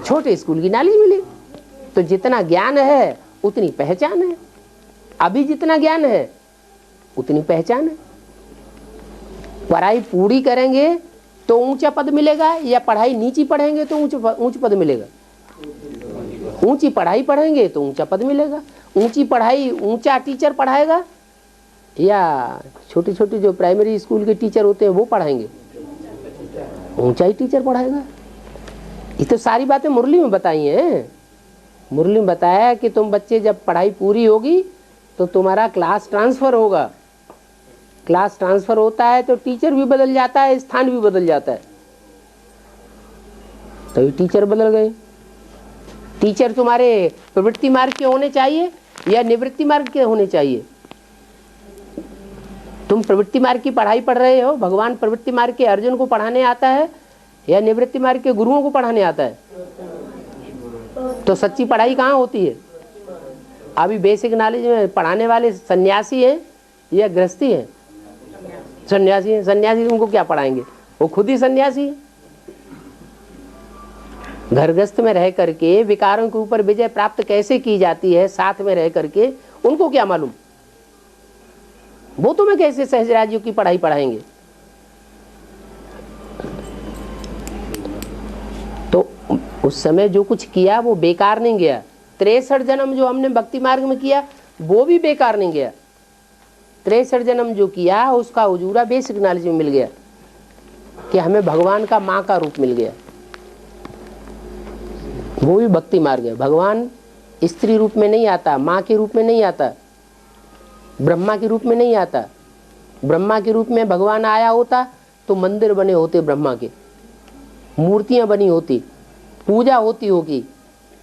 छोटे स्कूल की नॉलेज मिली। तो जितना ज्ञान है उतनी पहचान है, अभी जितना ज्ञान है उतनी पहचान है। पढ़ाई पूरी करेंगे तो ऊंचा पद मिलेगा, या पढ़ाई नीची पढ़ेंगे तो ऊंच पद मिलेगा? ऊंची पढ़ाई पढ़ेंगे तो ऊंचा पद मिलेगा। ऊंची पढ़ाई ऊंचा टीचर पढ़ाएगा या छोटी छोटी जो प्राइमरी स्कूल के टीचर होते हैं वो पढ़ाएंगे? ऊंचा ही टीचर पढ़ाएगा। ये तो सारी बातें मुरली में बताई हैं। मुरली में बताया कि तुम बच्चे जब पढ़ाई पूरी होगी तो तुम्हारा क्लास ट्रांसफर होगा। क्लास ट्रांसफर होता है तो टीचर भी बदल जाता है, स्थान भी बदल जाता है। तो ये टीचर बदल गए। टीचर तुम्हारे प्रवृत्ति मार्ग के होने चाहिए या निवृत्ति मार्ग के होने चाहिए? तुम प्रवृत्ति मार्ग की पढ़ाई पढ़ रहे हो, भगवान प्रवृत्ति मार्ग के अर्जुन को पढ़ाने आता है या निवृत्ति मार्ग के गुरुओं को पढ़ाने आता है? तो सच्ची पढ़ाई कहाँ होती है? अभी बेसिक नॉलेज में पढ़ाने वाले सन्यासी हैं या गृहस्थी हैं? सन्यासी हैं। सन्यासी तुमको क्या पढ़ाएंगे? वो खुद ही सन्यासी है। घरगृहस्थ में रह करके विकारों के ऊपर विजय प्राप्त कैसे की जाती है, साथ में रह करके उनको क्या मालूम? वो तुम्हें कैसे सहजराजियों की पढ़ाई पढ़ाएंगे? तो उस समय जो कुछ किया वो बेकार नहीं गया। 63 जन्म जो हमने भक्ति मार्ग में किया वो भी बेकार नहीं गया। 63 जन्म जो किया उसका उजूरा बेसिक नॉलेज में मिल गया कि हमें भगवान का माँ का रूप मिल गया। वो भी भक्ति मार्ग है। भगवान स्त्री रूप में नहीं आता, माँ के रूप में नहीं आता, ब्रह्मा के रूप में नहीं आता। ब्रह्मा के रूप में भगवान आया होता तो मंदिर बने होते, ब्रह्मा के मूर्तियां बनी होती, पूजा होती होगी।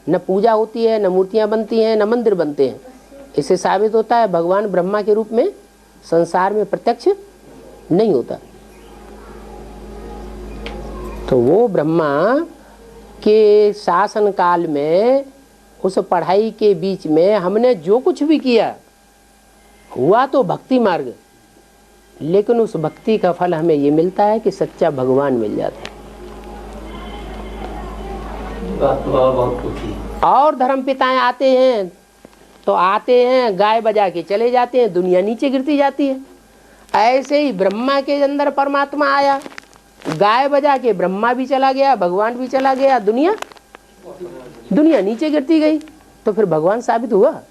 न पूजा होती है, न मूर्तियां बनती हैं, न मंदिर बनते हैं। इससे साबित होता है भगवान ब्रह्मा के रूप में संसार में प्रत्यक्ष नहीं होता। तो वो ब्रह्मा के शासन काल में उस पढ़ाई के बीच में हमने जो कुछ भी किया हुआ तो भक्ति मार्ग, लेकिन उस भक्ति का फल हमें ये मिलता है कि सच्चा भगवान मिल जाता है। और धर्म पिताएं आते हैं तो आते हैं गाय बजा के चले जाते हैं, दुनिया नीचे गिरती जाती है। ऐसे ही ब्रह्मा के अंदर परमात्मा आया, गाय बजा के ब्रह्मा भी चला गया, भगवान भी चला गया, दुनिया नीचे गिरती गई। तो फिर भगवान साबित हुआ?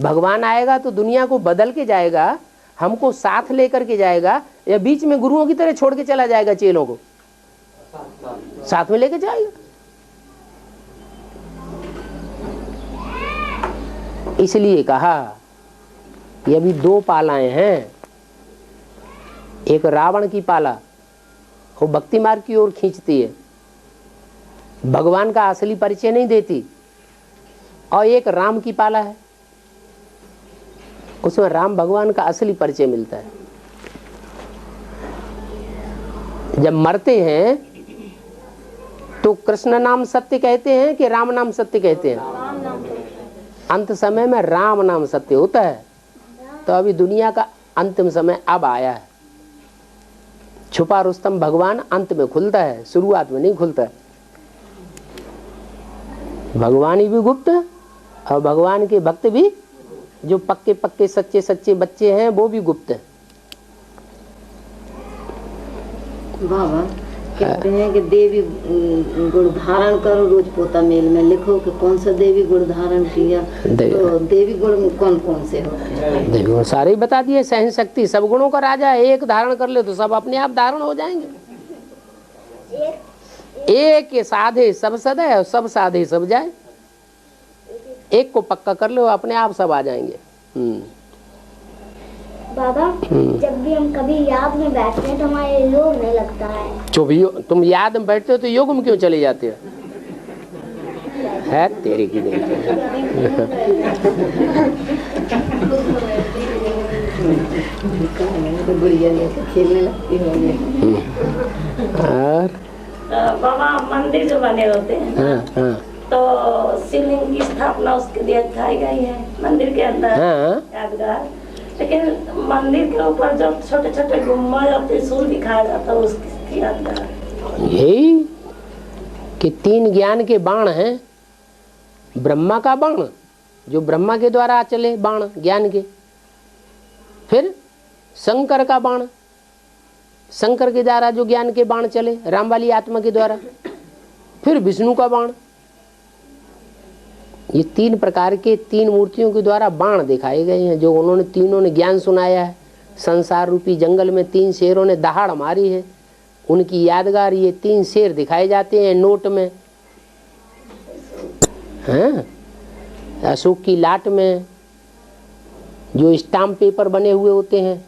भगवान आएगा तो दुनिया को बदल के जाएगा, हमको साथ लेकर के जाएगा, या बीच में गुरुओं की तरह छोड़ के चला जाएगा? चेलों को साथ में लेके जाएगा। इसलिए कहा ये अभी दो पालाएं हैं, एक रावण की पाला वो भक्ति मार्ग की ओर खींचती है, भगवान का असली परिचय नहीं देती, और एक राम की पाला है, उसमें राम भगवान का असली परिचय मिलता है। जब मरते हैं तो कृष्ण नाम सत्य कहते हैं कि राम नाम सत्य कहते हैं? अंत समय में राम नाम सत्य होता है। तो अभी दुनिया का अंतिम समय अब आया है। छुपा रुस्तम भगवान अंत में खुलता है, शुरुआत में नहीं खुलता है। भगवान ही भी गुप्त है और भगवान के भक्त भी, जो पक्के पक्के सच्चे सच्चे बच्चे हैं, वो भी गुप्त है। बाबा कहते हैं कि देवी गुण धारण करो, रोज पोता मेल में लिखो कि कौन सा देवी गुण धारण किया। तो देवी गुण कौन कौन से होते हैं? देवी गुण सारे ही बता दिए। सहन शक्ति सब गुणों का राजा है, एक धारण कर ले तो सब अपने आप धारण हो जाएंगे। एक के साधे सब सदे और सब साधे सब जाए। एक को पक्का कर लो, अपने आप सब आ जाएंगे। बाबा जब भी हम कभी याद में बैठते हैं तो हमारे योग नहीं लगता है। तुम याद में बैठते हो तो योग में क्यों चले जाते हो? है तेरे की नहीं। खेलने लगती और बाबा मंदिर जो बने होते हैं, हाँ, तो शिवलिंग की स्थापना उसके लिए दिखाई गई है मंदिर के अंदर, यादगार। लेकिन मंदिर के ऊपर जो छोटे छोटे गुम्बद और त्रिशूल दिखाया जाता है, उसकी यादगार यही कि 3 ज्ञान के बाण हैं। ब्रह्मा का बाण जो ब्रह्मा के द्वारा चले, बाण ज्ञान के। फिर शंकर का बाण, शंकर के द्वारा जो ज्ञान के बाण चले, राम वाली आत्मा के द्वारा। फिर विष्णु का बाण। ये 3 प्रकार के 3 मूर्तियों के द्वारा बाण दिखाए गए हैं, जो उन्होंने तीनों ने ज्ञान सुनाया है। संसार रूपी जंगल में 3 शेरों ने दहाड़ मारी है, उनकी यादगार ये 3 शेर दिखाए जाते हैं नोट में, हैं? अशोक की लाट में जो स्टाम्प पेपर बने हुए होते हैं,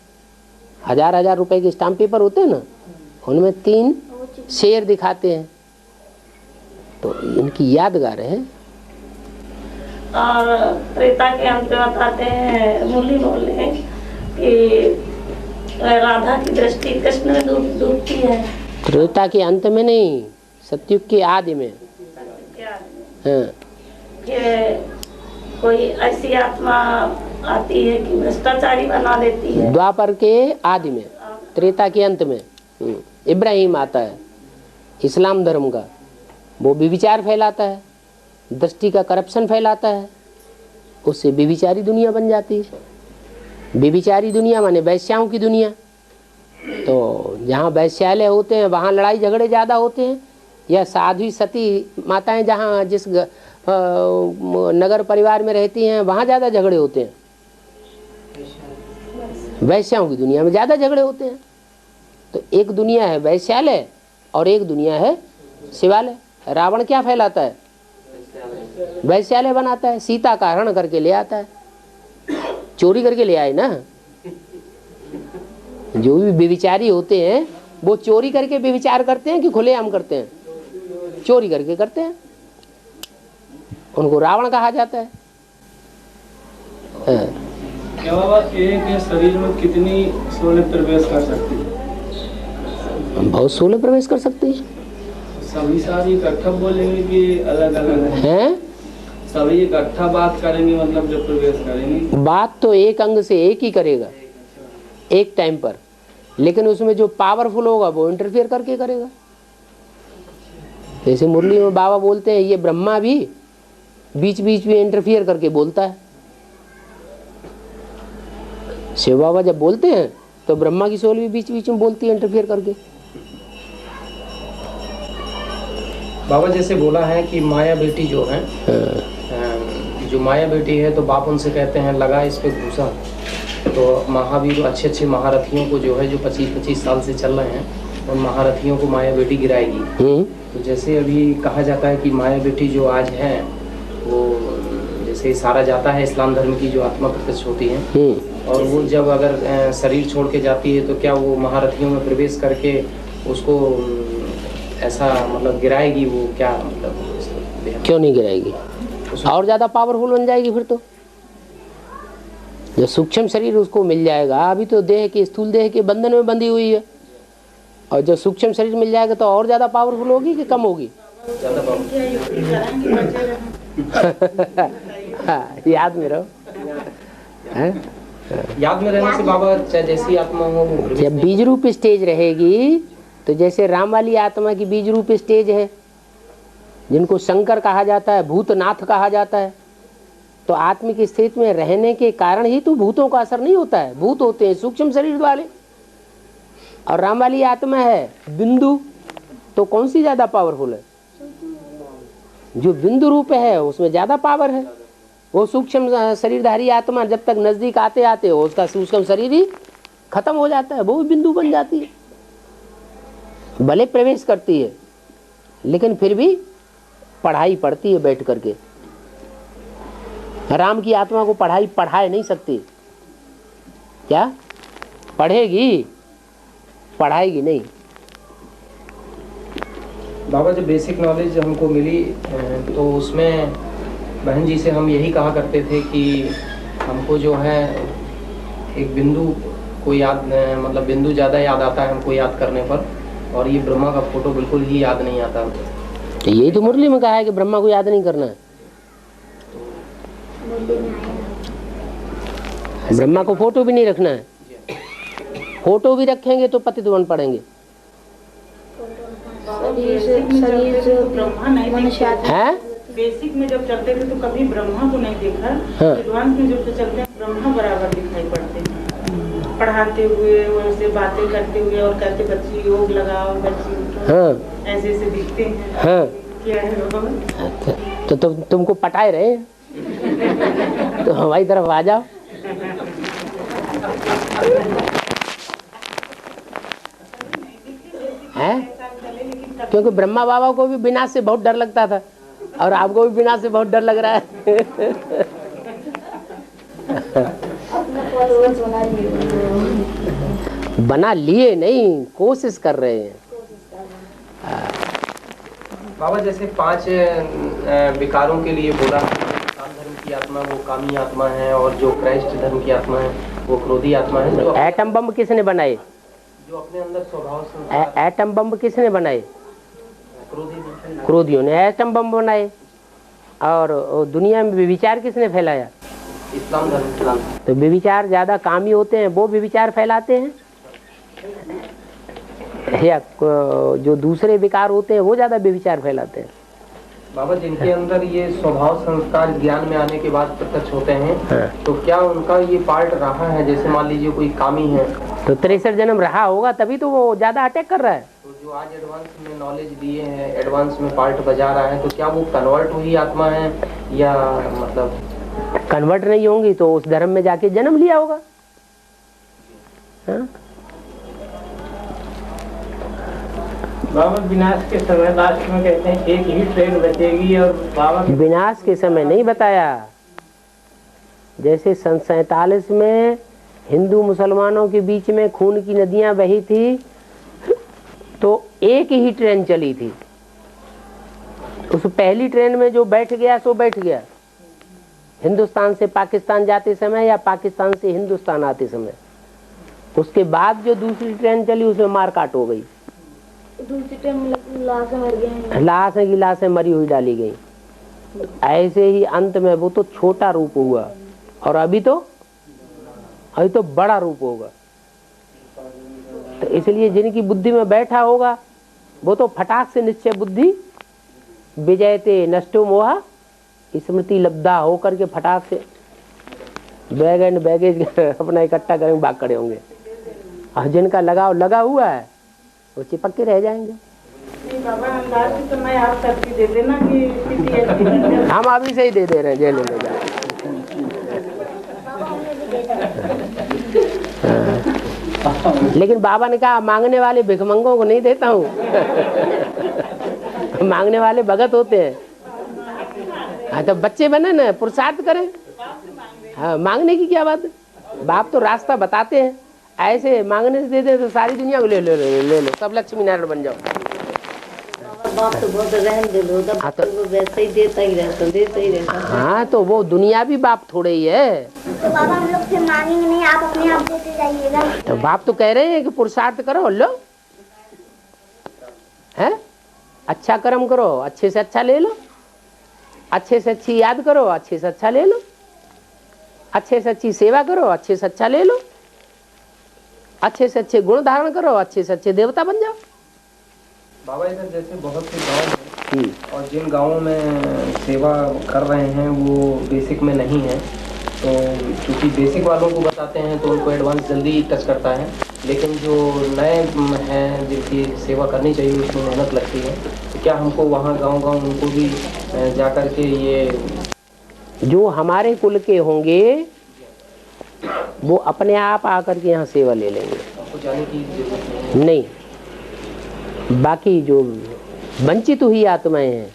1000-1000 रुपए के स्टाम्प पेपर होते हैं ना, उनमें 3 शेर दिखाते हैं। तो इनकी यादगार है। और त्रेता के अंत में बताते हैं, मुरली बोले कि राधा की दृष्टि कृष्ण में डूबती है। त्रेता के अंत में नहीं, सतयुग के आदि में। हाँ। कि कोई ऐसी आत्मा आती है कि भ्रष्टाचारी बना देती है। द्वापर के आदि में, त्रेता के अंत में इब्राहिम आता है, इस्लाम धर्म का। वो व्यभिचार फैलाता है, दृष्टि का करप्शन फैलाता है, उससे व्यभिचारी दुनिया बन जाती है। व्यभिचारी दुनिया माने वैश्याओं की दुनिया। तो जहाँ वैश्यालय होते हैं वहाँ लड़ाई झगड़े ज़्यादा होते हैं, या साध्वी सती माताएं जहाँ जिस नगर परिवार में रहती हैं वहाँ ज़्यादा झगड़े होते हैं। वैश्याओं की दुनिया में ज़्यादा झगड़े होते हैं। तो एक दुनिया है वैश्यालय और एक दुनिया है शिवालय। रावण क्या फैलाता है? वैश्यालय बनाता है, सीता का हरण करके ले आता है, चोरी करके ले आए ना। जो भी व्यभिचारी होते हैं वो चोरी करके व्यभिचार करते हैं कि खुलेआम करते हैं? चोरी करके करते हैं, उनको रावण कहा जाता है। क्या बाबा एक शरीर में कितनी सोलें प्रवेश कर सकती है? बहुत सोलह प्रवेश कर सकती है। सभी सारी इकट्ठा बोलेंगे कि अलग अलग हैं? सभी इकट्ठा बात करेंगे, मतलब जब प्रवेश करेंगे बात तो एक अंग से एक ही करेगा एक टाइम पर, लेकिन उसमें जो पावरफुल होगा वो इंटरफेयर करके करेगा। जैसे मुरली में बाबा बोलते हैं, ये ब्रह्मा भी बीच बीच में इंटरफियर करके बोलता है। शिव बाबा जब बोलते हैं तो ब्रह्मा की सोल भी बीच बीच में बोलती है इंटरफियर करके। बाबा जैसे बोला है कि माया बेटी जो है, जो माया बेटी है, तो बाप उनसे कहते हैं लगा इस पे घूसा। तो महावीर अच्छे अच्छे महारथियों को जो है, जो 25-25 साल से चल रहे हैं, उन महारथियों को माया बेटी गिराएगी। तो जैसे अभी कहा जाता है कि माया बेटी जो आज है, वो जैसे इशारा जाता है इस्लाम धर्म की जो आत्मा प्रत्यक्ष होती है, और वो जब अगर शरीर छोड़ के जाती है तो क्या वो महारथियों में प्रवेश करके उसको ऐसा मतलब गिराएगी? वो क्या मतलब क्यों नहीं गिराएगी? और ज्यादा पावरफुल बन जाएगी फिर तो। जो सूक्ष्म शरीर उसको मिल जाएगा, अभी तो देह के स्थूल देह के बंधन में बंधी हुई है, और जो सूक्ष्म शरीर मिल जाएगा तो और ज्यादा पावरफुल होगी कि कम होगी? याद में रहो। याद में रहने से बाबा चाहे जैसी आत्मा हो, जब बीज रूप स्टेज रहेगी तो जैसे राम वाली आत्मा की बीज रूप स्टेज है, जिनको शंकर कहा जाता है, भूतनाथ कहा जाता है, तो आत्मिक स्थिति में रहने के कारण ही तो भूतों का असर नहीं होता है। भूत होते हैं सूक्ष्म शरीर वाले, और राम वाली आत्मा है बिंदु, तो कौन सी ज्यादा पावरफुल है? जो बिंदु रूप है उसमें ज्यादा पावर है। वो सूक्ष्म शरीरधारी आत्मा जब तक नजदीक आते आते हो उसका सूक्ष्म शरीर ही खत्म हो जाता है, वो भी बिंदु बन जाती है। भले प्रवेश करती है लेकिन फिर भी पढ़ाई पढ़ती है बैठ करके। राम की आत्मा को पढ़ाई पढ़ाए नहीं सकती, क्या पढ़ेगी? पढ़ाएगी नहीं। बाबा जब बेसिक नॉलेज हमको मिली तो उसमें बहन जी से हम यही कहा करते थे कि हमको जो है एक बिंदु को याद, मतलब बिंदु ज़्यादा याद आता है हमको याद करने पर, और ये ब्रह्मा का फोटो बिल्कुल ही याद नहीं आता। तो यही तो मुरली में कहा है कि ब्रह्मा को याद नहीं करना है। ब्रह्मा को फोटो भी नहीं रखना है। फोटो भी रखेंगे तो पतित बन पड़ेंगे। ब्रह्मा नहीं है बेसिक में जब चलते थे तो कभी ब्रह्मा को नहीं देखा। एडवांस में जब चलते हैं ब्रह्मा बराबर दिखाई पड़ते हैं, पढ़ाते हुए, वैसे बातें करते हुए, और कहते बच्ची योग लगाओ, बच्ची ऐसे ऐसे दिखते हैं। क्या है तो तुमको पटाए रहे तो हमारी तरफ आ जाओ। है क्योंकि ब्रह्मा बाबा को भी विनाश से बहुत डर लगता था, और आपको भी विनाश से बहुत डर लग रहा है। बना लिए नहीं, कोशिश कर रहे हैं। बाबा जैसे 5 विकारों के लिए बोला, इस्लाम धर्म की आत्मा वो कामी आत्मा है, और जो क्राइस्ट धर्म की आत्मा है वो क्रोधी आत्मा है। जो एटम बम किसने बनाए? जो अपने अंदर स्वभाव एटम बम किसने बनाए? क्रोधियों ने एटम बम बनाए। और दुनिया में विचार किसने फैलाया? इस्लाम धर्म। तो विचार ज्यादा कामी होते हैं, वो विचार फैलाते हैं, या जो दूसरे विकार होते हैं वो ज्यादा विचार फैलाते हैं? बाबा जिनके अंदर ये स्वभाव संस्कार ज्ञान में आने के बाद प्रत्यक्ष होते हैं, तो क्या उनका ये पार्ट रहा है? जैसे मान लीजिए कोई कामी है तो 63 जन्म रहा होगा, तभी तो वो ज्यादा अटैक कर रहा है। तो जो आज एडवांस में नॉलेज दिए हैं, एडवांस में पार्ट बजा रहा है, तो क्या वो कन्वर्ट हुई आत्मा है, या मतलब कन्वर्ट नहीं होंगी तो उस धर्म में जाके जन्म लिया होगा। बाबा विनाश के समय लास्ट में कहते हैं एक ही ट्रेन बचेगी, और बाबा विनाश के समय नहीं बताया। जैसे सन 47 में हिंदू मुसलमानों के बीच में खून की नदियां बही थी, तो एक ही ट्रेन चली थी। उस पहली ट्रेन में जो बैठ गया सो बैठ गया, हिंदुस्तान से पाकिस्तान जाते समय या पाकिस्तान से हिंदुस्तान आते समय। उसके बाद जो दूसरी ट्रेन चली उसमें मार काट हो गई। दूसरी टाइम लाशें मर गई, लाशें की लाशें मरी हुई डाली गई। ऐसे ही अंत में वो तो छोटा रूप हुआ और अभी तो बड़ा रूप होगा। तो इसलिए जिनकी बुद्धि में बैठा होगा वो तो फटाक से निश्चय बुद्धि विजयते नष्टो मोहा स्मृति लब्धा होकर के फटाक से बैग एंड बैगेज अपना इकट्ठा करेंगे, भाग खड़े होंगे। और जिनका लगाव लगा हुआ है वो चिपक के रह जाएंगे। बाबा लास्ट समय आप करके दे देना कि स्थिति अच्छी बन जाए। हम अभी से ही दे रहे हैं, जेल में जा। लेकिन बाबा ने कहा मांगने वाले भिखमंगों को नहीं देता हूँ। मांगने वाले भगत होते हैं। हाँ तो बच्चे बने ना, पुरुषार्थ करें। हाँ मांगने की क्या बात है, बाप तो रास्ता बताते हैं। ऐसे मांगने से दे दे तो सारी दुनिया को ले लो सब लक्ष्मी नारायण बन जाओ। बाप तो बहुत रहम दिल होता, तो वो वैसे ही देता ही रहता। हाँ तो वो दुनियावी बाप थोड़े ही है। तो बाबा हम लोग से मांगेंगे नहीं, आप अपने आप देते जाइएगा। तो बाप तो कह रहे हैं कि पुरुषार्थ करो, लो है, अच्छा कर्म करो, अच्छे से अच्छा ले लो, अच्छे से अच्छी याद करो, अच्छे से अच्छा ले लो, अच्छे से अच्छी सेवा करो, अच्छे से अच्छा ले लो, अच्छे से अच्छे गुण धारण करो, अच्छे से अच्छे देवता बन जाओ। बाबा इधर जैसे बहुत से गांव हैं और जिन गांवों में सेवा कर रहे हैं वो बेसिक में नहीं है, तो क्योंकि बेसिक वालों को बताते हैं तो उनको एडवांस जल्दी टच करता है, लेकिन जो नए हैं जिनकी सेवा करनी चाहिए उसमें मेहनत लगती है। तो क्या हमको वहाँ गांव उनको भी जा कर के ये जो हमारे कुल के होंगे वो अपने आप आकर के यहाँ सेवा ले लेंगे, आपको जाने की जरूरत नहीं। बाकी जो वंचित हुई आत्माएं हैं,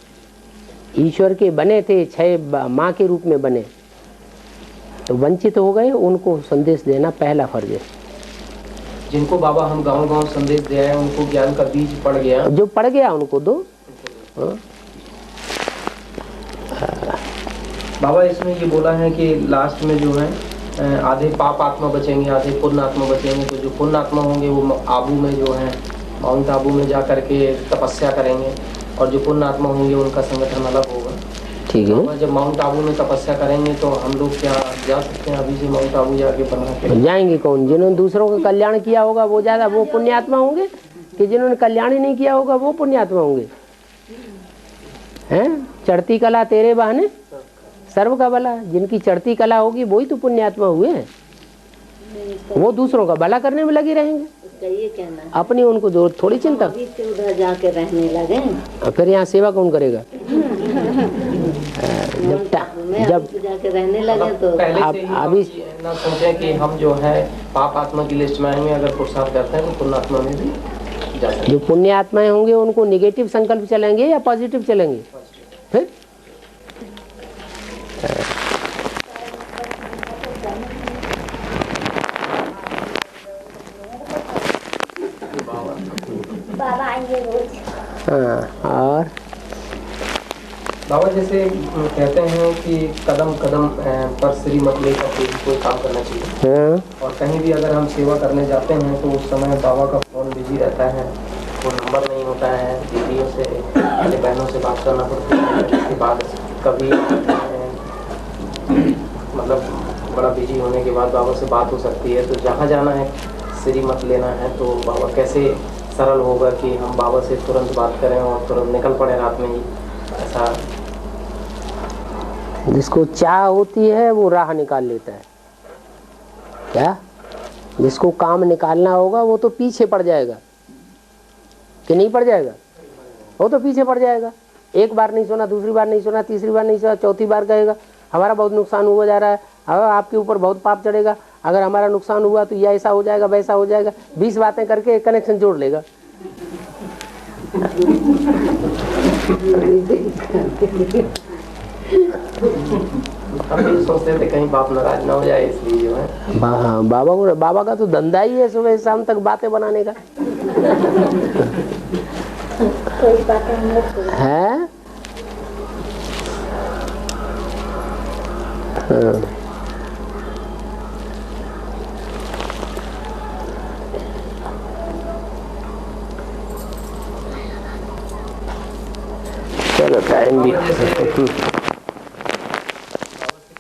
ईश्वर के बने थे, 6 माँ के रूप में बने, तो वंचित हो गए, उनको संदेश देना पहला फर्ज है। जिनको बाबा हम गांव संदेश दिया है उनको ज्ञान का बीज पड़ गया, जो पड़ गया उनको दो। बाबा इसमें ये बोला है कि लास्ट में जो है आधे पाप आत्मा बचेंगे, आधे पुण्य आत्मा बचेंगे। तो जो पुण्य आत्मा होंगे वो आबू में जो है माउंट आबू में जा करके तपस्या करेंगे, और जो पुण्य आत्मा होंगे उनका संगठन अलग होगा। ठीक है। जब माउंट आबू में तपस्या करेंगे तो हम लोग क्या जा सकते हैं अभी से माउंट आबू जाके बना के? जाएंगे कौन? जिन्होंने दूसरों का कल्याण किया होगा वो ज्यादा वो पुण्यात्मा होंगे, कि जिन्होंने कल्याण ही नहीं किया होगा वो पुण्यात्मा होंगे? हैं, चढ़ती कला तेरे बहाने सर्व का भला। जिनकी चढ़ती कला होगी वही तो पुण्यात्मा हुए हैं। वो दूसरों का भला करने में लगे रहेंगे, ये कहना है। अपनी उनको जो थोड़ी चिंता। उधर जाके रहने लगे फिर यहाँ सेवा कौन करेगा? जब जाके रहने लगे तो अभी ना सोचे कि हम जो है पाप आत्मा की लिस्ट में आएंगे, अगर पुरुषार्थ करते हैं तो पुण्य आत्मा में भी जा सकते हैं। जो पुण्य आत्माएं होंगे उनको निगेटिव संकल्प चलेंगे या पॉजिटिव चलेंगे? फिर बाबा आएंगे रोज। हाँ, और बाबा जैसे कहते हैं कि कदम कदम पर श्री मत लेकर कोई काम करना चाहिए। और कहीं भी अगर हम सेवा करने जाते हैं तो उस समय बाबा का फोन बिजी रहता है, कोई नंबर नहीं होता है, दीदियों से अपने बहनों से बात करना पड़ती है। उसके बाद कभी मतलब बड़ा बिजी होने के बाद बाबा से बात हो सकती है। तो जहाँ जाना है श्री मत लेना है तो बाबा कैसे सरल होगा कि हम बाबा से तुरंत बात करें और तुरंत निकल पड़े रात में ही? ऐसा जिसको चाह होती है वो राह निकाल लेता है। क्या? जिसको काम निकालना होगा वो तो पीछे पड़ जाएगा, कि नहीं पड़ जाएगा? वो तो पीछे पड़ जाएगा। एक बार नहीं सुना, दूसरी बार नहीं सुना, तीसरी बार नहीं सुना, चौथी बार कहेगा हमारा बहुत नुकसान हुआ जा रहा है, अब आपके ऊपर बहुत पाप चढ़ेगा, अगर हमारा नुकसान हुआ तो ये ऐसा हो जाएगा, वैसा हो जाएगा। 20 बातें करके कनेक्शन जोड़ लेगा। हम भी सोचते थे कहीं बाप नाराज ना हो जाए, इसलिए जो है बाबा का तो धंधा ही है सुबह शाम तक बातें बनाने का है। हाँ। चलो टाइम भी बाबा से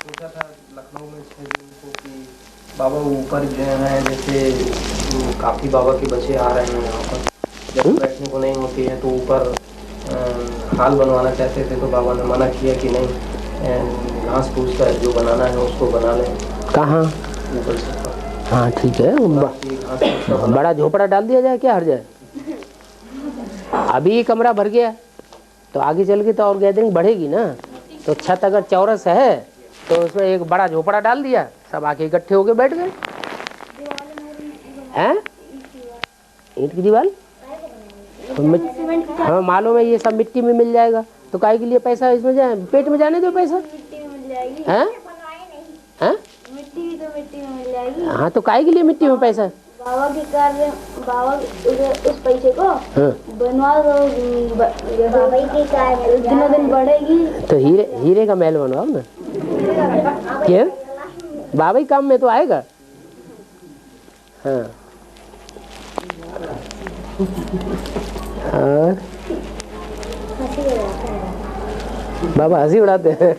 पूछा था लखनऊ में 6 जून को कि बाबा ऊपर जो है जैसे काफी बाबा के बच्चे आ रहे हैं यहाँ पर, जब बैठने को नहीं होती है तो ऊपर हाल बनवाना चाहते थे, तो बाबा ने मना किया कि नहीं, घास फूस का जो बनाना है उसको बना लें। कहाँ? ऊपर से। हाँ ठीक है, बड़ा झोपड़ा डाल दिया जाए, क्या हर जाए। अभी ये कमरा भर गया तो आगे चल के तो और गैदरिंग बढ़ेगी ना। तो छत अगर चौरस है तो उसमें एक बड़ा झोपड़ा डाल दिया, सब आके इकट्ठे होके बैठ गए। हैं? ईंट की दीवार? हाँ मालूम है, ये सब मिट्टी में मिल जाएगा, तो काहे के लिए पैसा इसमें जाए, पेट में जाने दो पैसा। हैं? हैं? मिट्टी भी तो मिट्टी में मिल जाएगी। हाँ तो काहे के लिए मिट्टी में पैसा? बाबा के कार्य, बाबा उस पैसे को बनवा दो, बाबा के कार्य दिन दिन बढ़ेगी। तो हीरे का महल बनवाओ ना। क्या? बाबा ही काम में तो आएगा। हाँ और बाबा हंसी उड़ाते हैं।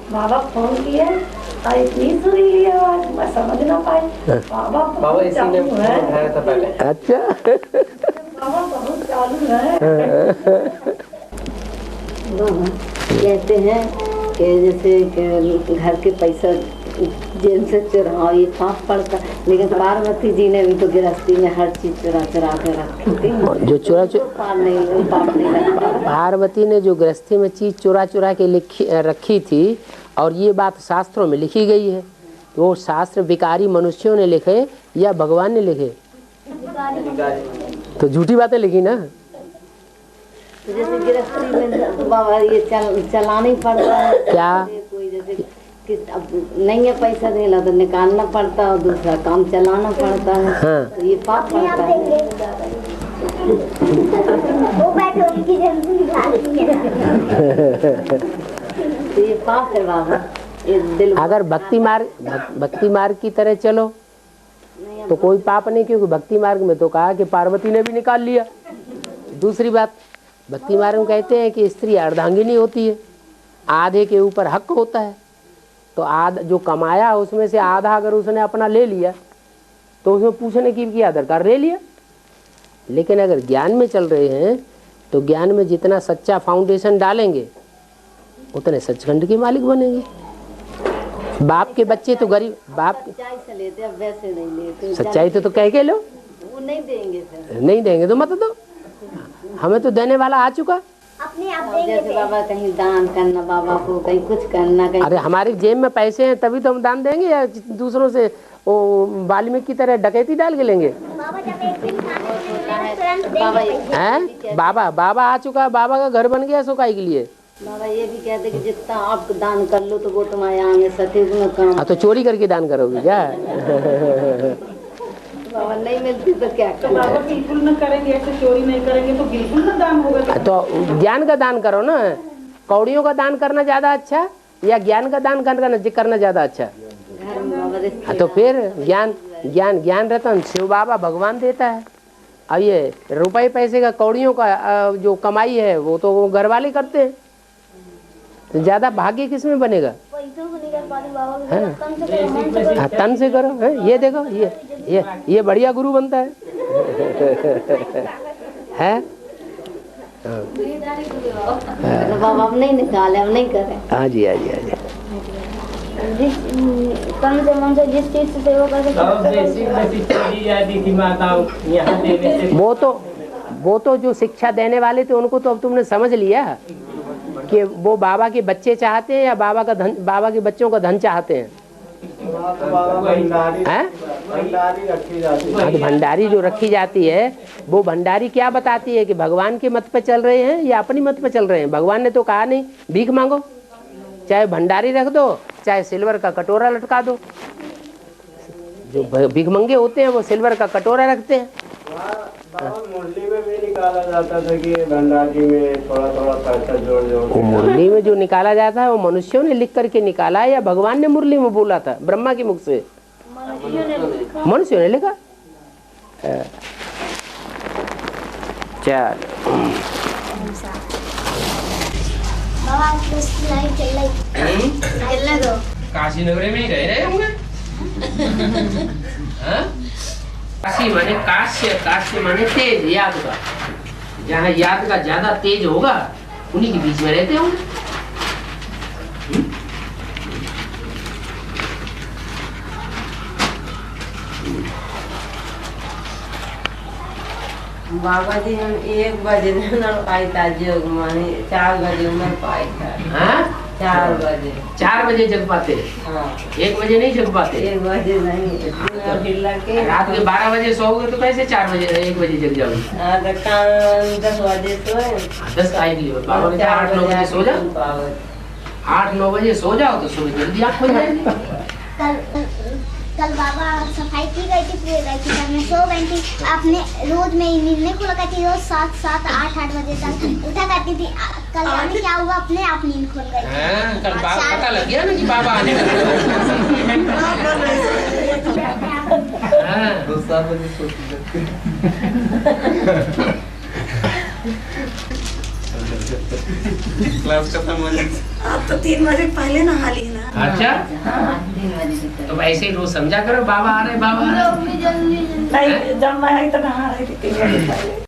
बाबा फोन किए और इतनी सुरीली आवाज मैं समझ ना पाई। बाबा इसी ने उठाया था पहले। अच्छा बाबा बहुत चालू है। कहते हैं कि जैसे कि घर के पैसा जेल से चुराओ, ये पाप पड़ता, लेकिन पार्वती जी ने भी तो गृहस्थी में हर चीज चुरा चुरा के रखी थी, जो चुरा पाप नहीं लगता। पार्वती ने जो गृहस्थी में चीज चुरा चुरा के रखी थी, और ये बात शास्त्रों में लिखी गई है। वो शास्त्र विकारी मनुष्यों ने लिखे या भगवान ने लिखे? तो झूठी बातें लिखी ना। तो जैसे गृहस्थी में तो बाबा ये चलाना ही पड़ता है। क्या? कोई जैसे अब नहीं है पैसा देना तो निकालना पड़ता है, दूसरा काम चलाना पड़ता है। हाँ। तो ये पाप पड़ता है। तो ये पाप है बाबा। अगर भक्ति मार्ग की तरह चलो तो कोई पाप नहीं, क्योंकि भक्ति मार्ग में तो कहा कि पार्वती ने भी निकाल लिया। दूसरी बात, भक्ति मार्ग में कहते हैं कि स्त्री अर्धांगिनी होती है, आधे के ऊपर हक होता है। तो आधा जो कमाया उसमें से आधा अगर उसने अपना ले लिया तो उसमें पूछने की क्या दरकार, ले लिया। लेकिन अगर ज्ञान में चल रहे हैं तो ज्ञान में जितना सच्चा फाउंडेशन डालेंगे उतने सचखंड के मालिक बनेंगे। बाप के बच्चे तो गरीब, बाप सच्चाई से लेते हैं, वैसे नहीं लेते। सच्चाई तो कह के लो, वो नहीं देंगे सर। नहीं देंगे तो मत दो, हमें तो देने वाला आ चुका। अपने आप जैसे बाबा कहीं दान करना, बाबा को कहीं कुछ करना, कहीं अरे हमारी जेब में पैसे हैं तभी तो हम दान देंगे, या दूसरों से वो वाल्मीकि की तरह डकैती डाल के लेंगे? बाबा आ चुका, बाबा का घर बन गया सुकाई के लिए। बाबा ये भी कहते कि जितना आप दान कर लो तो वो तुम्हारे आगे सतयुग में काम। तो चोरी करके दान करोगे क्या? बाबा नहीं मिलती तो क्या तो बाबा बिल्कुल न करेंगे, ऐसे चोरी नहीं करेंगे तो बिल्कुल न दान होगा। तो ज्ञान का दान करो ना। कौड़ियों का दान करना ज्यादा अच्छा या ज्ञान का दान करना ज्यादा अच्छा? तो फिर ज्ञान रतन शिव बाबा भगवान देता है। अब ये रुपए पैसे का कौड़ियों का जो कमाई है वो तो वो घर वाले करते हैं, तो ज्यादा भाग्य किसमें बनेगा? तन से करो। है ये देखो, ये बढ़िया गुरु बनता है। है बाबा अब नहीं निकाले, अब नहीं करे। हाँ जी, हाँ जी, हाँ जी। जिस तन से मन से जिस चीज से सेवा कर वो तो जो शिक्षा देने वाले थे उनको तो अब तुमने समझ लिया कि वो बाबा के बच्चे चाहते हैं या बाबा के बच्चों का धन चाहते हैं। भंडारी जो रखी जाती है वो भंडारी क्या बताती है कि भगवान के मत पे चल रहे हैं या अपनी मत पे चल रहे हैं। भगवान ने तो कहा नहीं भीख मांगो, चाहे भंडारी रख दो चाहे सिल्वर का कटोरा लटका दो। जो भीख मंगे होते हैं वो सिल्वर का कटोरा रखते हैं। मुरली में भी निकाला जाता था कि भंडारी में थोड़ा थोड़ा पैसा जोड़ मुरली में जो निकाला जाता है वो मनुष्यों ने लिख करके निकाला है या भगवान ने मुरली में बोला था ब्रह्मा के मुख से? मनुष्यों ने लिखा। चल बाबा लाइट चलने दो। काशी नगरी में ही रहे होंगे। काशी माने काश्य, काश्य माने तेज, याद का। जहाँ याद का ज्यादा तेज होगा उन्हीं के बीच में रहते होंगे। बाबा जी हम 1 बजे न पाई था जोग माने 4 बजे उमर पाई था। हाँ? 4 बजे 4 बजे जग पाते? हाँ। 1 बजे नहीं जग पाते? 1 बजे नहीं, के रात के 12 बजे सोओगे तो कैसे 4 बजे 1 बजे जग जाओगे? हाँ तो काम 10 बजे सोए। 10 का आएगी बाबा ने 8-9 बजे सो जाओ। 8-9 बजे सो जाओ तो सुबह जल्दी आँख खुल जाएगी। कल बाबा सफाई की गई थी पूरे घर की, मैं सो गई थी। आपने रोज में नींद नहीं खुला करती, रोज 7-8 बजे तक उठा करती थी। कल यानी क्या हुआ, अपने आप नींद खुल गई। कल बाबा पता लग गया ना कि बाबा आने क्लास खत्म हो जाती। आप तो 3 बजे पहले नहा ली ना। अच्छा तो ऐसे ही रोज समझा करो बाबा आ रहे, बाबा आ रहे। नहीं जब मैं आई तो नहा रही थी 3 बजे पहले।